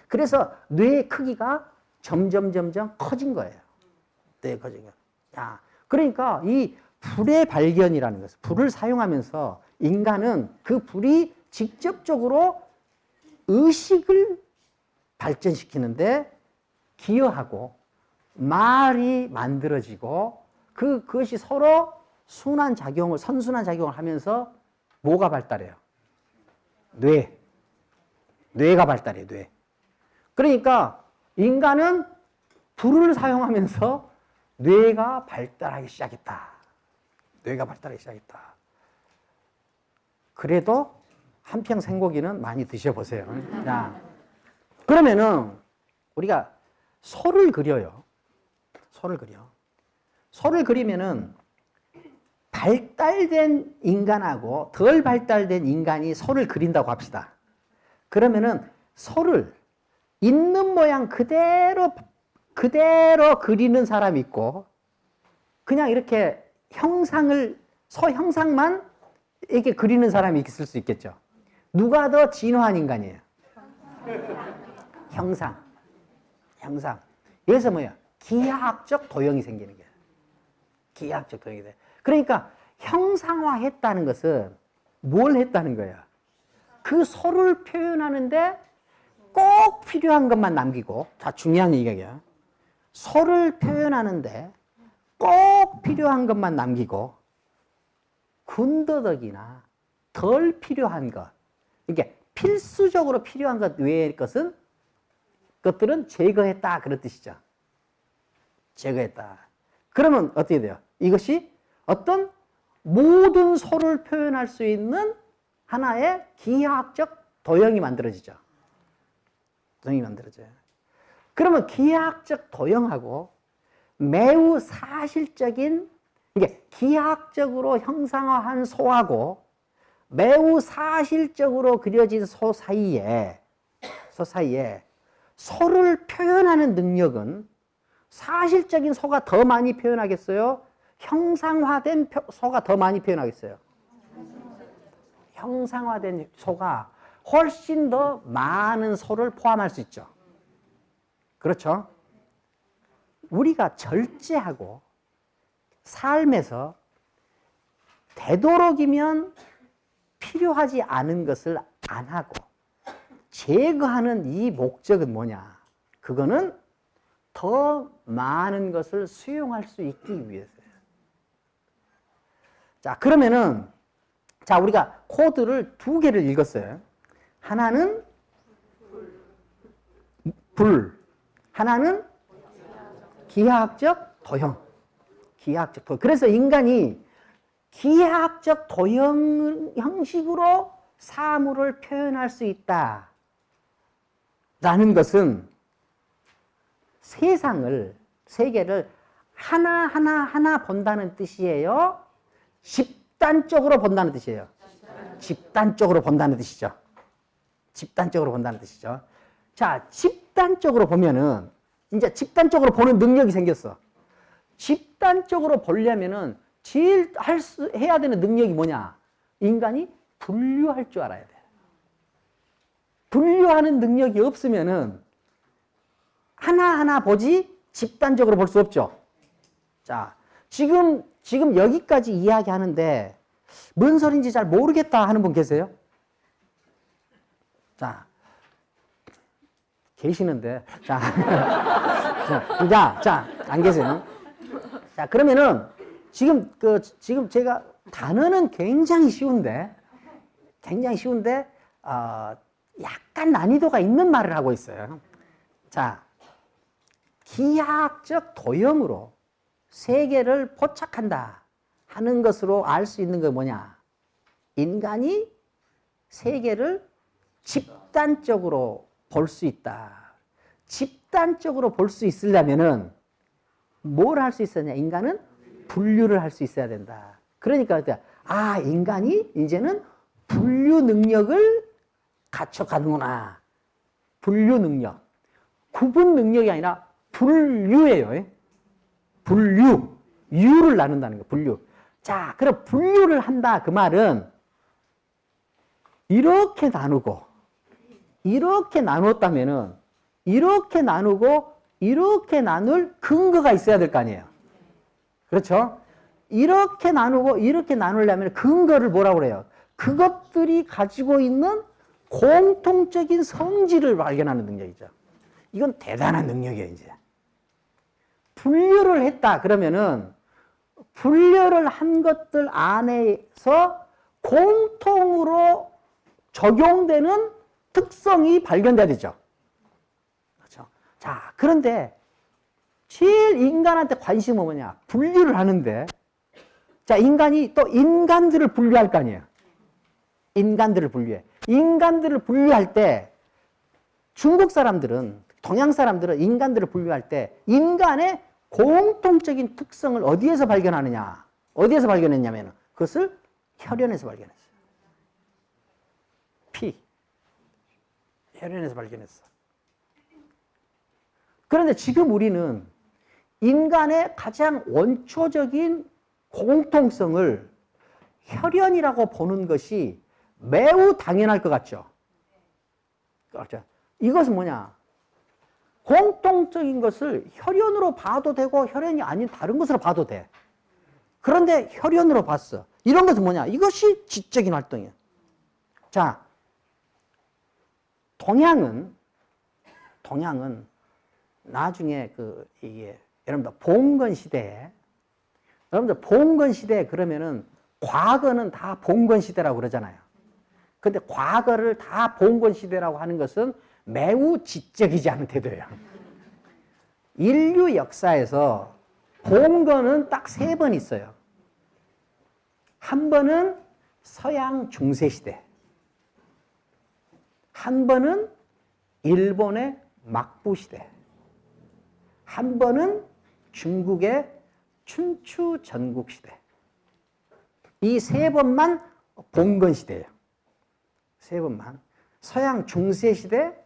A: 그래서 뇌의 크기가 점점 커진 거예요. 네, 커진 거예요. 자, 그러니까 이 불의 발견이라는 것은 불을 사용하면서 인간은 그 불이 직접적으로 의식을 발전시키는데 기여하고 말이 만들어지고 그것이 서로 선순환 작용을 하면서 뭐가 발달해요? 뇌가 발달해요, 뇌. 그러니까 인간은 불을 사용하면서 뇌가 발달하기 시작했다. 뇌가 발달하기 시작했다. 그래도 한평생 고기는 많이 드셔보세요. 자, 그러면은 우리가 소를 그려요. 소를 그리면은 발달된 인간하고 덜 발달된 인간이 소를 그린다고 합시다. 그러면은 소를 있는 모양 그대로 그리는 사람이 있고, 그냥 이렇게 소 형상만 이렇게 그리는 사람이 있을 수 있겠죠. 누가 더 진화한 인간이에요? 형상. 여기서 뭐야? 기하학적 도형이 생기는 거예요. 기하학적 도형이 돼. 그러니까 형상화했다는 것은 뭘 했다는 거야? 그 소를 표현하는데 꼭 필요한 것만 남기고, 자, 중요한 얘기야. 소를 표현하는데 꼭 필요한 것만 남기고, 군더더기나 덜 필요한 것, 이게 필수적으로 필요한 것 외의 것들은 제거했다, 그런 뜻이죠. 제거했다. 그러면 어떻게 돼요? 이것이 어떤 모든 소를 표현할 수 있는 하나의 기하학적 도형이 만들어지죠. 도형이 만들어져요. 그러면 기하학적 도형하고 매우 사실적인, 이게 기하학적으로 형상화한 소하고 매우 사실적으로 그려진 소 사이에 소를 표현하는 능력은 사실적인 소가 더 많이 표현하겠어요? 형상화된 소가 더 많이 표현하겠어요? 형상화된 소가 훨씬 더 많은 소를 포함할 수 있죠. 그렇죠? 우리가 절제하고 삶에서 되도록이면 필요하지 않은 것을 안 하고 제거하는 이 목적은 뭐냐? 그거는 더 많은 것을 수용할 수 있기 위해서예요. 자, 그러면은, 자, 우리가 코드를 두 개를 읽었어요. 하나는 불, 하나는 기하학적 도형. 기하학적 도형. 그래서 인간이 기하학적 도형 형식으로 사물을 표현할 수 있다. 라는 것은 세계를 하나 본다는 뜻이에요? 집단적으로 본다는 뜻이에요? 집단적으로 본다는 뜻이죠. 집단적으로 본다는 뜻이죠. 자, 집단적으로 보면은, 이제 집단적으로 보는 능력이 생겼어. 집단적으로 보려면은 제일 해야 되는 능력이 뭐냐? 인간이 분류할 줄 알아야 돼. 분류하는 능력이 없으면은 하나하나 보지 집단적으로 볼 수 없죠. 자, 지금 여기까지 이야기하는데 뭔 소린지 잘 모르겠다 하는 분 계세요? 자, 계시는데. 자, 안 계세요? 자, 그러면은 지금 제가 단어는 굉장히 쉬운데 약간 난이도가 있는 말을 하고 있어요. 자, 기하학적 도형으로 세계를 포착한다 하는 것으로 알 수 있는 게 뭐냐? 인간이 세계를 집단적으로 볼 수 있다. 집단적으로 볼 수 있으려면은 뭘 할 수 있었냐? 인간은 분류를 할 수 있어야 된다. 그러니까 인간이 이제는 분류 능력을 갖춰가는구나. 분류 능력. 구분 능력이 아니라 분류예요. 분류. 유를 나눈다는 거예요. 분류. 자, 그럼 분류를 한다. 그 말은 이렇게 나누고 이렇게 나눴다면은 이렇게 나누고 이렇게 나눌 근거가 있어야 될 거 아니에요. 그렇죠? 이렇게 나누고 이렇게 나누려면 근거를 뭐라고 그래요? 그것들이 가지고 있는 공통적인 성질을 발견하는 능력이죠. 이건 대단한 능력이에요, 이제. 분류를 했다 그러면은 분류를 한 것들 안에서 공통으로 적용되는 특성이 발견돼야 되죠. 그렇죠? 자, 그런데 제일 인간한테 관심은 뭐냐? 분류를 하는데, 자, 인간이 또 인간들을 분류할 거 아니에요. 인간들을 분류해. 인간들을 분류할 때 중국 사람들은, 동양 사람들은 인간들을 분류할 때 인간의 공통적인 특성을 어디에서 발견하느냐? 어디에서 발견했냐면 그것을 혈연에서 발견했어요. 피. 혈연에서 발견했어. 그런데 지금 우리는 인간의 가장 원초적인 공통성을 혈연이라고 보는 것이 매우 당연할 것 같죠. 그렇죠. 이것은 뭐냐? 공통적인 것을 혈연으로 봐도 되고 혈연이 아닌 다른 것으로 봐도 돼. 그런데 혈연으로 봤어. 이런 것은 뭐냐? 이것이 지적인 활동이에요. 자, 동양은 나중에 이게 여러분들 봉건 시대에 그러면은 과거는 다 봉건 시대라고 그러잖아요. 근데 과거를 다 봉건 시대라고 하는 것은 매우 지적이지 않은 태도예요. 인류 역사에서 봉건은 딱 3번 있어요. 한 번은 서양 중세 시대, 한 번은 일본의 막부 시대, 한 번은 중국의 춘추 전국 시대. 이 3번만 봉건 시대예요. 3번만. 서양 중세 시대,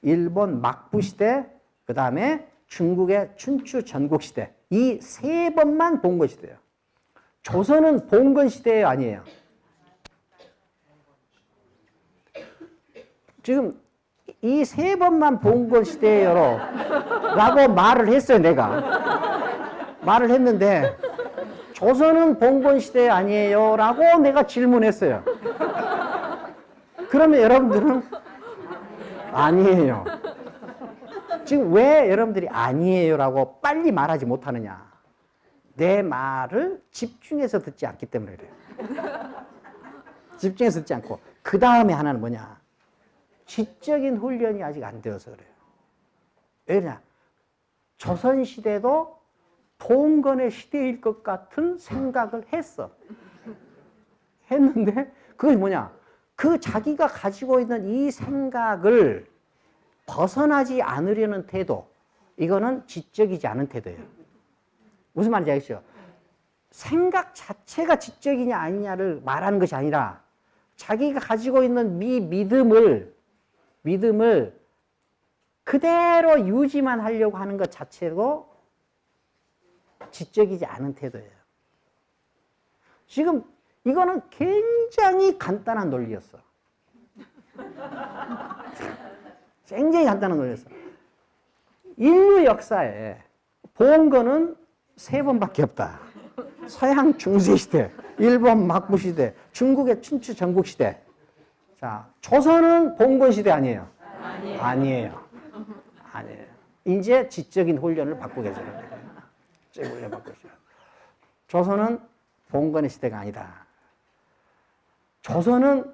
A: 일본 막부 시대, 그 다음에 중국의 춘추 전국 시대. 이 3번만 봉건 시대예요. 조선은 봉건 시대예요, 아니에요? 지금 이 3번만 봉건 시대예요 라고 말을 했어요, 내가. 말을 했는데 조선은 봉건 시대 아니에요 라고 내가 질문했어요. 그러면 여러분들은 아니에요. 지금 왜 여러분들이 아니에요 라고 빨리 말하지 못하느냐? 내 말을 집중해서 듣지 않기 때문에 그래요. 집중해서 듣지 않고. 그 다음에 하나는 뭐냐? 지적인 훈련이 아직 안 되어서 그래요. 왜냐? 조선시대도 봉건의 시대일 것 같은 생각을 했어. 했는데 그것이 뭐냐? 그 자기가 가지고 있는 이 생각을 벗어나지 않으려는 태도, 이거는 지적이지 않은 태도예요. 무슨 말인지 아시죠? 생각 자체가 지적이냐 아니냐를 말하는 것이 아니라 자기가 가지고 있는 믿음을 그대로 유지만 하려고 하는 것 자체로 지적이지 않은 태도예요. 지금 이거는 굉장히 간단한 논리였어. 굉장히 간단한 논리였어. 인류 역사에 봉건은 3번밖에 없다. 서양 중세시대, 일본 막부시대, 중국의 춘추 전국시대. 자, 조선은 봉건시대 아니에요? 아니에요. 아니에요. 이제 지적인 훈련을 받고 계시는 거예요. 지적인 훈련 받고 계시는. 조선은 봉건의 시대가 아니다. 조선은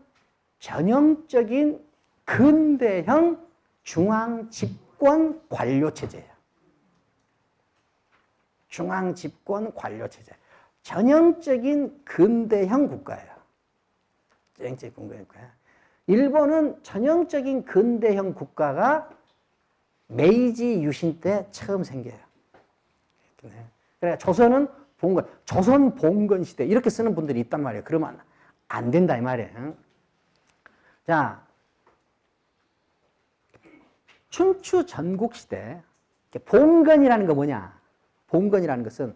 A: 전형적인 근대형 중앙 집권 관료 체제예요. 중앙 집권 관료 체제. 전형적인 근대형 국가예요. 전형적인 근대형 국가예요. 일본은 전형적인 근대형 국가가 메이지 유신 때 처음 생겨요. 그래 조선은 봉건, 조선 봉건 시대 이렇게 쓰는 분들이 있단 말이에요. 그러면 안 된다 이 말이에요. 자, 춘추 전국 시대 봉건이라는 거 뭐냐? 봉건이라는 것은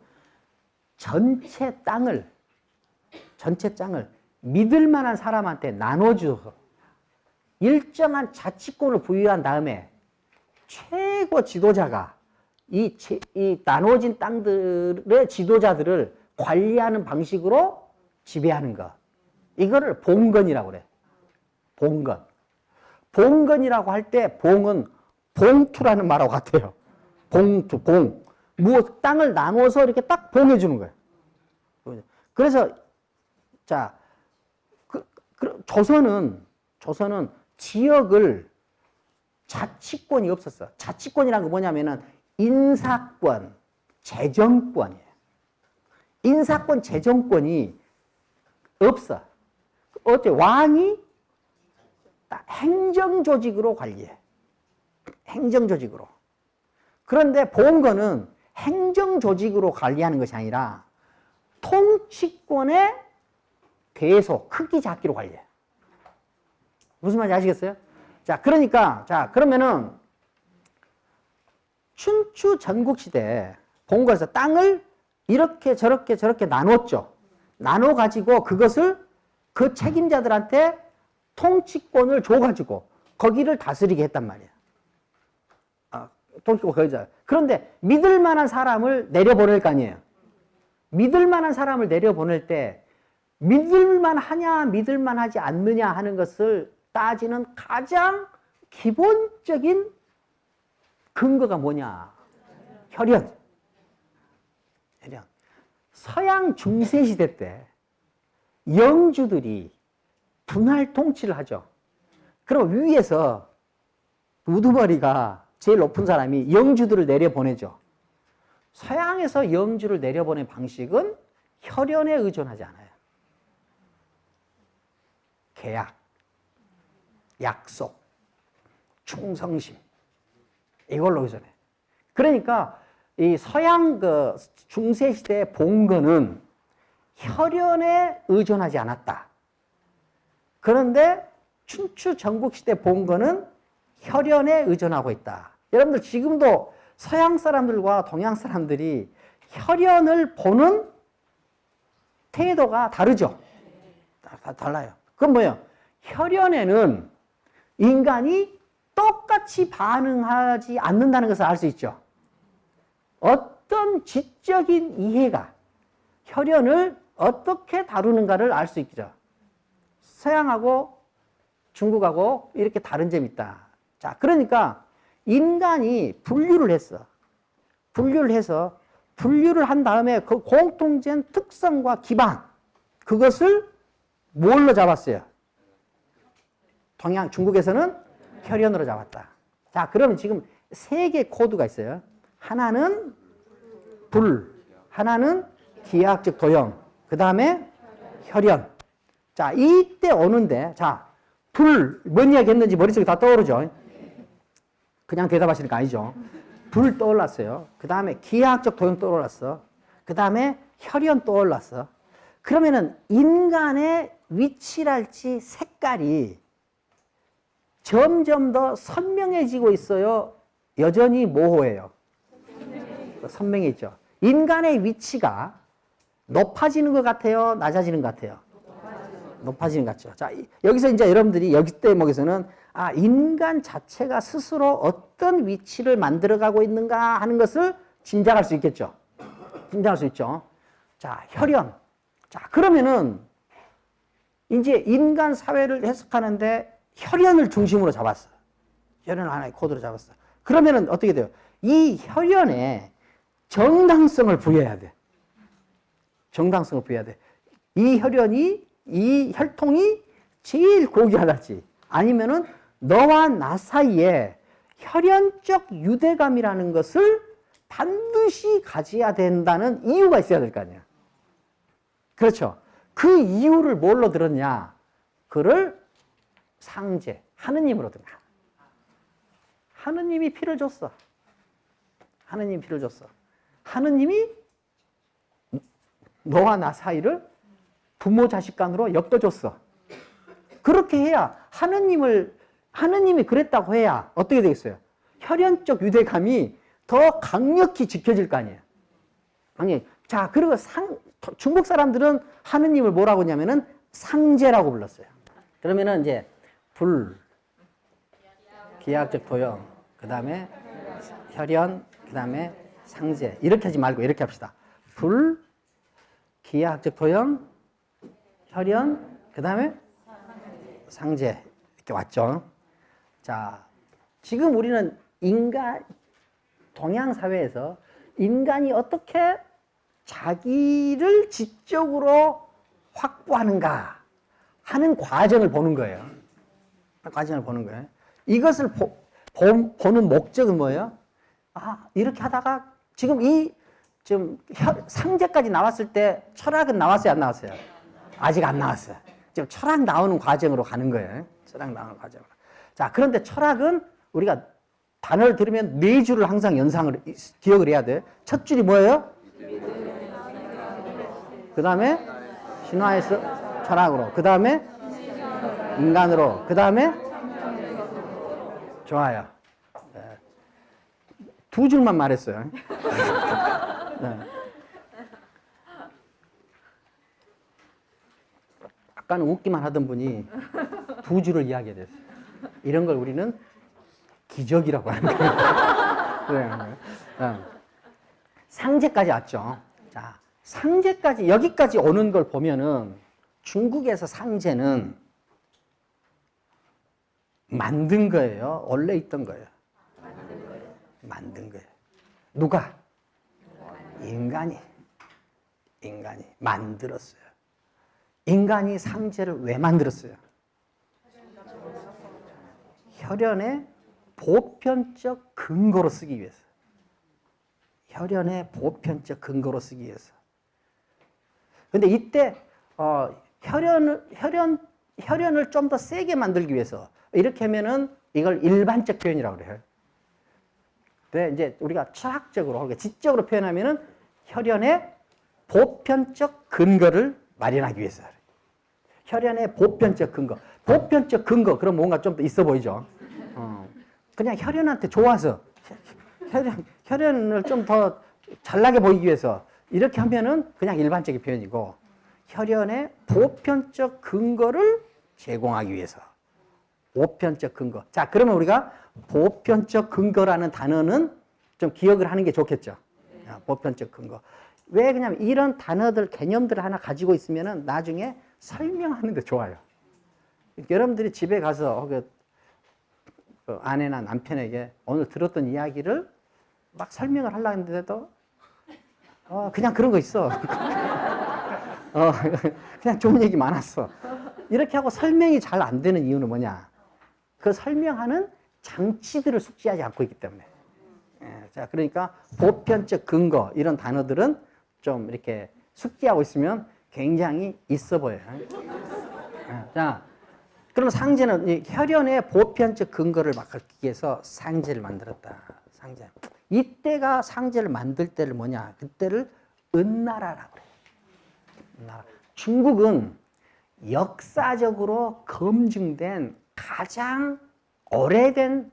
A: 전체 땅을 믿을 만한 사람한테 나눠줘서 일정한 자치권을 부여한 다음에 최고 지도자가 이 나눠진 땅들의 지도자들을 관리하는 방식으로 지배하는 것. 이거를 봉건이라고 그래. 봉건. 봉건이라고 할 때 봉은 봉투라는 말하고 같아요. 봉투, 봉. 땅을 나눠서 이렇게 딱 봉해 주는 거예요. 그래서 자, 조선은 지역을 자치권이 없었어. 자치권이라는 게 뭐냐면은 인사권, 재정권이에요. 인사권, 재정권이 없어. 어째 왕이 행정조직으로 관리해. 행정조직으로. 그런데 봉건은 행정조직으로 관리하는 것이 아니라 통치권의 계속, 크기 작기로 관리해. 무슨 말인지 아시겠어요? 자, 그러니까, 그러면은 춘추 전국시대 봉건에서 땅을 이렇게 저렇게 나눴죠. 나눠가지고 그것을 그 책임자들한테 통치권을 줘가지고 거기를 다스리게 했단 말이야. 통치권 거기서. 그런데 믿을 만한 사람을 내려보낼 거 아니에요. 믿을 만한 사람을 내려보낼 때 믿을만 하냐 믿을만 하지 않느냐 하는 것을 따지는 가장 기본적인 근거가 뭐냐? 혈연. 서양 중세시대 때 영주들이 분할 통치를 하죠. 그럼 위에서 우두머리가 제일 높은 사람이 영주들을 내려보내죠. 서양에서 영주를 내려보낸 방식은 혈연에 의존하지 않아요. 계약, 약속, 충성심 이걸로 의존해. 그러니까 이 서양 그 중세시대의 봉건은 혈연에 의존하지 않았다. 그런데 춘추 전국시대 봉건은 혈연에 의존하고 있다. 여러분들 지금도 서양 사람들과 동양 사람들이 혈연을 보는 태도가 다르죠. 달라요. 그건 뭐예요? 혈연에는 인간이 똑같이 반응하지 않는다는 것을 알 수 있죠. 어떤 지적인 이해가 혈연을 어떻게 다루는가를 알 수 있죠. 서양하고 중국하고 이렇게 다른 점이 있다. 자, 그러니까 인간이 분류를 했어. 분류를 한 다음에 그 공통된 특성과 기반, 그것을 뭘로 잡았어요? 중국에서는 혈연으로 잡았다. 자, 그러면 지금 세 개의 코드가 있어요. 하나는 불, 하나는 기하학적 도형, 그 다음에 혈연. 자, 이때 오는데, 자, 불, 뭔 이야기 했는지 머릿속에 다 떠오르죠? 그냥 대답하시는 거 아니죠? 불 떠올랐어요. 그 다음에 기하학적 도형 떠올랐어. 그 다음에 혈연 떠올랐어. 그러면은 인간의 위치랄지 색깔이 점점 더 선명해지고 있어요? 여전히 모호해요? 선명해지죠. 인간의 위치가 높아지는 것 같아요? 낮아지는 것 같아요? 높아지는 것 같죠. 자, 여기서 이제 여러분들이 여기 대목에서는 인간 자체가 스스로 어떤 위치를 만들어가고 있는가 하는 것을 짐작할 수 있겠죠. 짐작할 수 있죠. 자, 혈연. 자, 그러면은 이제 인간 사회를 해석하는데 혈연을 중심으로 잡았어. 혈연을 하나의 코드로 잡았어. 그러면은 어떻게 돼요? 이 혈연에 정당성을 부여해야 돼. 정당성을 부여해야 돼. 이 혈연이, 이 혈통이 제일 고귀하다지. 아니면은 너와 나 사이에 혈연적 유대감이라는 것을 반드시 가져야 된다는 이유가 있어야 될 거 아니야. 그렇죠. 그 이유를 뭘로 들었냐? 그를 상제, 하느님으로 들어. 하느님이 피를 줬어. 하느님이 피를 줬어. 하느님이 너와 나 사이를 부모 자식 간으로 엮어줬어. 그렇게 해야 하느님이 그랬다고 해야 어떻게 되겠어요? 혈연적 유대감이 더 강력히 지켜질 거 아니에요. 아니, 자, 그리고 중국 사람들은 하느님을 뭐라고 하냐면은 상제라고 불렀어요. 그러면은 이제 불, 기하학적 도형, 그 다음에 혈연, 그 다음에 상제. 이렇게 하지 말고 이렇게 합시다. 불, 기하학적 토형, 혈연, 그 다음에 상제. 이렇게 왔죠. 자, 지금 우리는 동양 사회에서 인간이 어떻게 자기를 지적으로 확보하는가 하는 과정을 보는 거예요. 과정을 보는 거예요. 이것을 보는 목적은 뭐예요? 아, 이렇게 하다가 지금 상제까지 나왔을 때 철학은 나왔어요, 안 나왔어요? 아직 안 나왔어요. 지금 철학 나오는 과정으로 가는 거예요. 철학 나오는 과정으로. 자, 그런데 철학은 우리가 단어를 들으면 네 줄을 항상 기억을 해야 돼. 첫 줄이 뭐예요? 그 다음에 신화에서 철학으로. 그 다음에 인간으로. 그 다음에 좋아요. 네. 두 줄만 말했어요. 네. 아까는 웃기만 하던 분이 두 줄을 이야기했어요. 이런 걸 우리는 기적이라고 하는 거예요. 네. 상제까지 왔죠. 자, 상제까지, 여기까지 오는 걸 보면은 중국에서 상제는 만든 거예요? 원래 있던 거예요? 만든 거예요. 누가? 인간이 만들었어요. 인간이 상제를 왜 만들었어요? 혈연의 보편적 근거로 쓰기 위해서. 혈연의 보편적 근거로 쓰기 위해서. 근데 이때 혈연을 좀 더 세게 만들기 위해서 이렇게 하면은 이걸 일반적 표현이라고 그래요. 근데 이제 우리가 철학적으로, 지적으로 표현하면은 혈연의 보편적 근거를 마련하기 위해서. 혈연의 보편적 근거. 보편적 근거, 그럼 뭔가 좀 더 있어 보이죠? 그냥 혈연한테 좋아서, 혈연을 좀 더 잘나게 보이기 위해서 이렇게 하면은 그냥 일반적인 표현이고, 혈연의 보편적 근거를 제공하기 위해서. 보편적 근거. 자, 그러면 우리가 보편적 근거라는 단어는 좀 기억을 하는 게 좋겠죠. 보편적 근거. 왜 그냥 이런 단어들, 개념들을 하나 가지고 있으면은 나중에 설명하는 데 좋아요. 여러분들이 집에 가서 그 아내나 남편에게 오늘 들었던 이야기를 막 설명을 하려고 했는데도 그냥 그런 거 있어. 그냥 좋은 얘기 많았어. 이렇게 하고 설명이 잘 안 되는 이유는 뭐냐? 그 설명하는 장치들을 숙지하지 않고 있기 때문에. 자, 그러니까 보편적 근거 이런 단어들은 좀 이렇게 숙지하고 있으면 굉장히 있어 보여요. 자, 그럼 상제는 이 혈연의 보편적 근거를 막기 위해서 상제를 만들었다. 상제. 이때가 상제를 만들 때를 뭐냐? 그때를 은나라라고 그래요. 은나라. 중국은 역사적으로 검증된 가장 오래된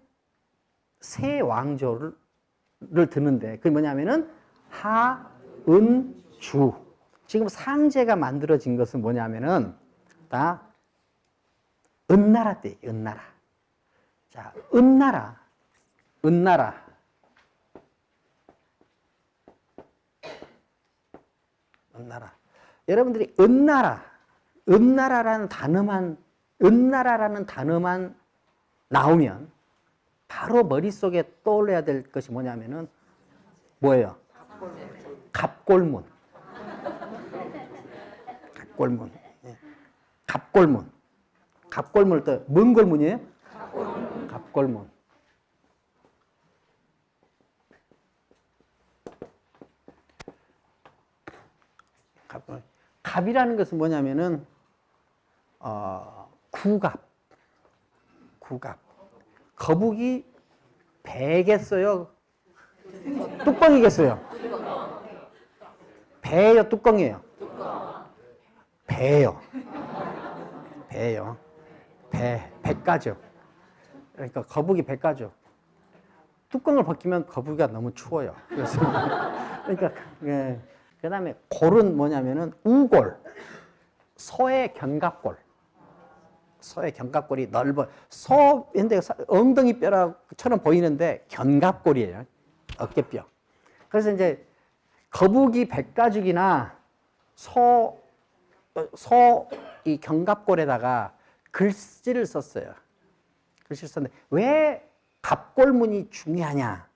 A: 세 왕조를 드는데 그게 뭐냐면은 하은주. 지금 상제가 만들어진 것은 뭐냐면은 다 은나라 때, 은나라. 자, 은나라. 여러분들이 은나라라는 단어만 나오면 바로 머릿속에 떠올려야 될 것이 뭐냐면은 뭐예요? 갑골문. 갑골문 또 뭔 골문이에요? 갑골문. 갑이라는 것은 뭐냐면은 구갑. 거북이 배겠어요? 뚜껑이겠어요? 배예요, 뚜껑이에요? 배예요. 배가죠. 그러니까 거북이 배가죠. 뚜껑을 벗기면 거북이가 너무 추워요. 그래서 그러니까 그 다음에 골은 뭐냐면은 우골, 소의 견갑골. 소의 견갑골이 넓어. 소인데 엉덩이 뼈처럼 보이는데 견갑골이에요. 어깨뼈. 그래서 이제 거북이 백가죽이나 이 견갑골에다가 글씨를 썼어요. 글씨를 썼는데 왜 갑골문이 중요하냐?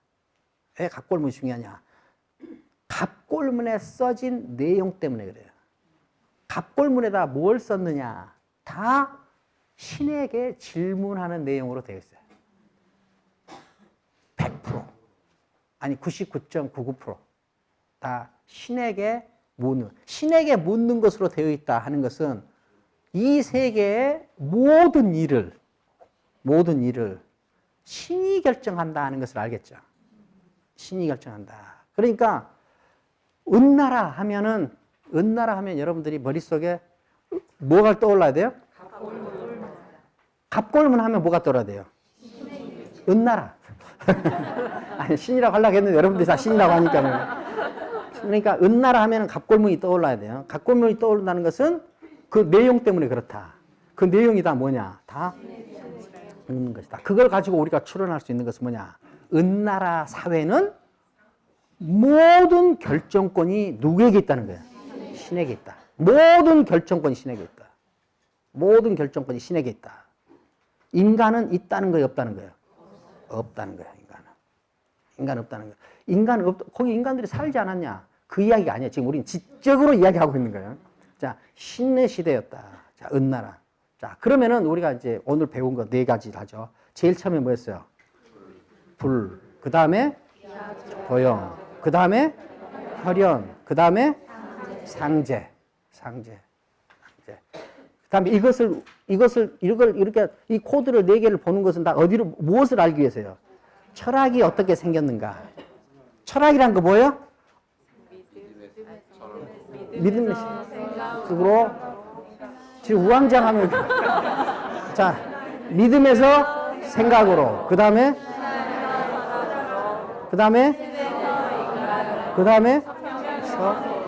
A: 왜 갑골문이 중요하냐? 갑골문에 써진 내용 때문에 그래요. 갑골문에다 뭘 썼느냐? 다 신에게 질문하는 내용으로 되어 있어요. 100%. 아니 99.99% 다 신에게 묻는 것으로 되어 있다 하는 것은 이 세계의 모든 일을 신이 결정한다 하는 것을 알겠죠. 신이 결정한다. 그러니까 은나라 하면 여러분들이 머릿속에 뭐가 떠올라야 돼요? 갑골문 하면 뭐가 떠올라야 돼요? 은나라. 아니, 신이라고 하려고 했는데 여러분들이 다 신이라고 하니까요. 그러니까 은나라 하면 갑골문이 떠올라야 돼요. 갑골문이 떠오른다는 것은 그 내용 때문에 그렇다. 그 내용이 다 뭐냐? 다 있는 것이다. 그걸 가지고 우리가 추론할 수 있는 것은 뭐냐? 은나라 사회는 모든 결정권이 누구에게 있다는 거예요? 신에게 있다. 모든 결정권이 신에게 있다. 모든 결정권이 신에게 있다. 인간은 있다는 거예요? 없다는 거예요? 없다는 거예요. 인간은 없다는 거예요. 거기 인간들이 살지 않았냐? 그 이야기가 아니에요. 지금 우리는 지적으로 이야기하고 있는 거예요. 자, 신의 시대였다. 자, 은나라. 자, 그러면은 우리가 이제 오늘 배운 거 4가지를 하죠. 제일 처음에 뭐였어요? 불. 그 다음에 도영. 그 다음에 혈연. 그 다음에 상제. 그 다음에 이걸 이렇게 이 코드를 4개를 보는 것은 다 어디로, 무엇을 알기 위해서요? 철학이 어떻게 생겼는가? 철학이란 거 뭐예요? 믿음의 생각으로 지금 우왕좌왕하면 자, 믿음에서 생각으로 그 다음에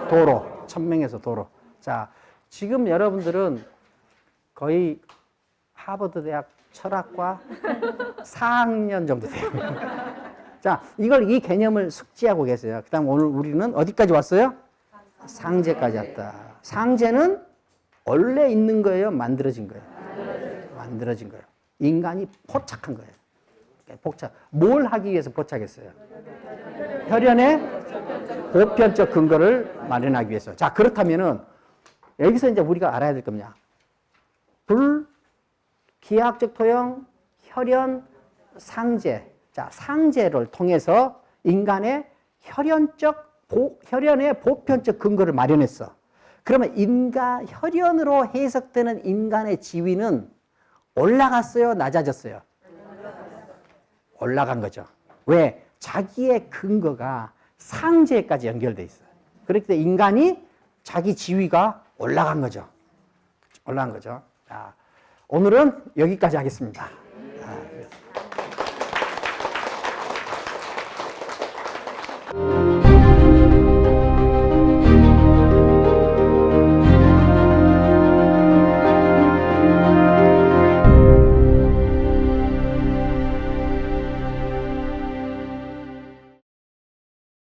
A: 도로, 천명에서 도로. 자, 지금 여러분들은 거의 하버드 대학 철학과 4학년 정도 돼요. 자, 이 개념을 숙지하고 계세요. 그 다음 오늘 우리는 어디까지 왔어요? 상제까지 왔다. 상제는 원래 있는 거예요? 만들어진 거예요? 만들어진 거예요. 인간이 포착한 거예요. 뭘 하기 위해서 포착했어요? 혈연의 보편적 근거를 마련하기 위해서. 자, 그렇다면은 여기서 이제 우리가 알아야 될 겁니다. 불, 기하학적 토형, 혈연, 상제. 자, 상제를 통해서 인간의 혈연의 보편적 근거를 마련했어. 그러면 혈연으로 해석되는 인간의 지위는 올라갔어요? 낮아졌어요? 올라간 거죠. 왜? 자기의 근거가 상제까지 연결돼 있어요. 그렇기 때문에 인간이 자기 지위가 올라간 거죠. 자, 오늘은 여기까지 하겠습니다. 아,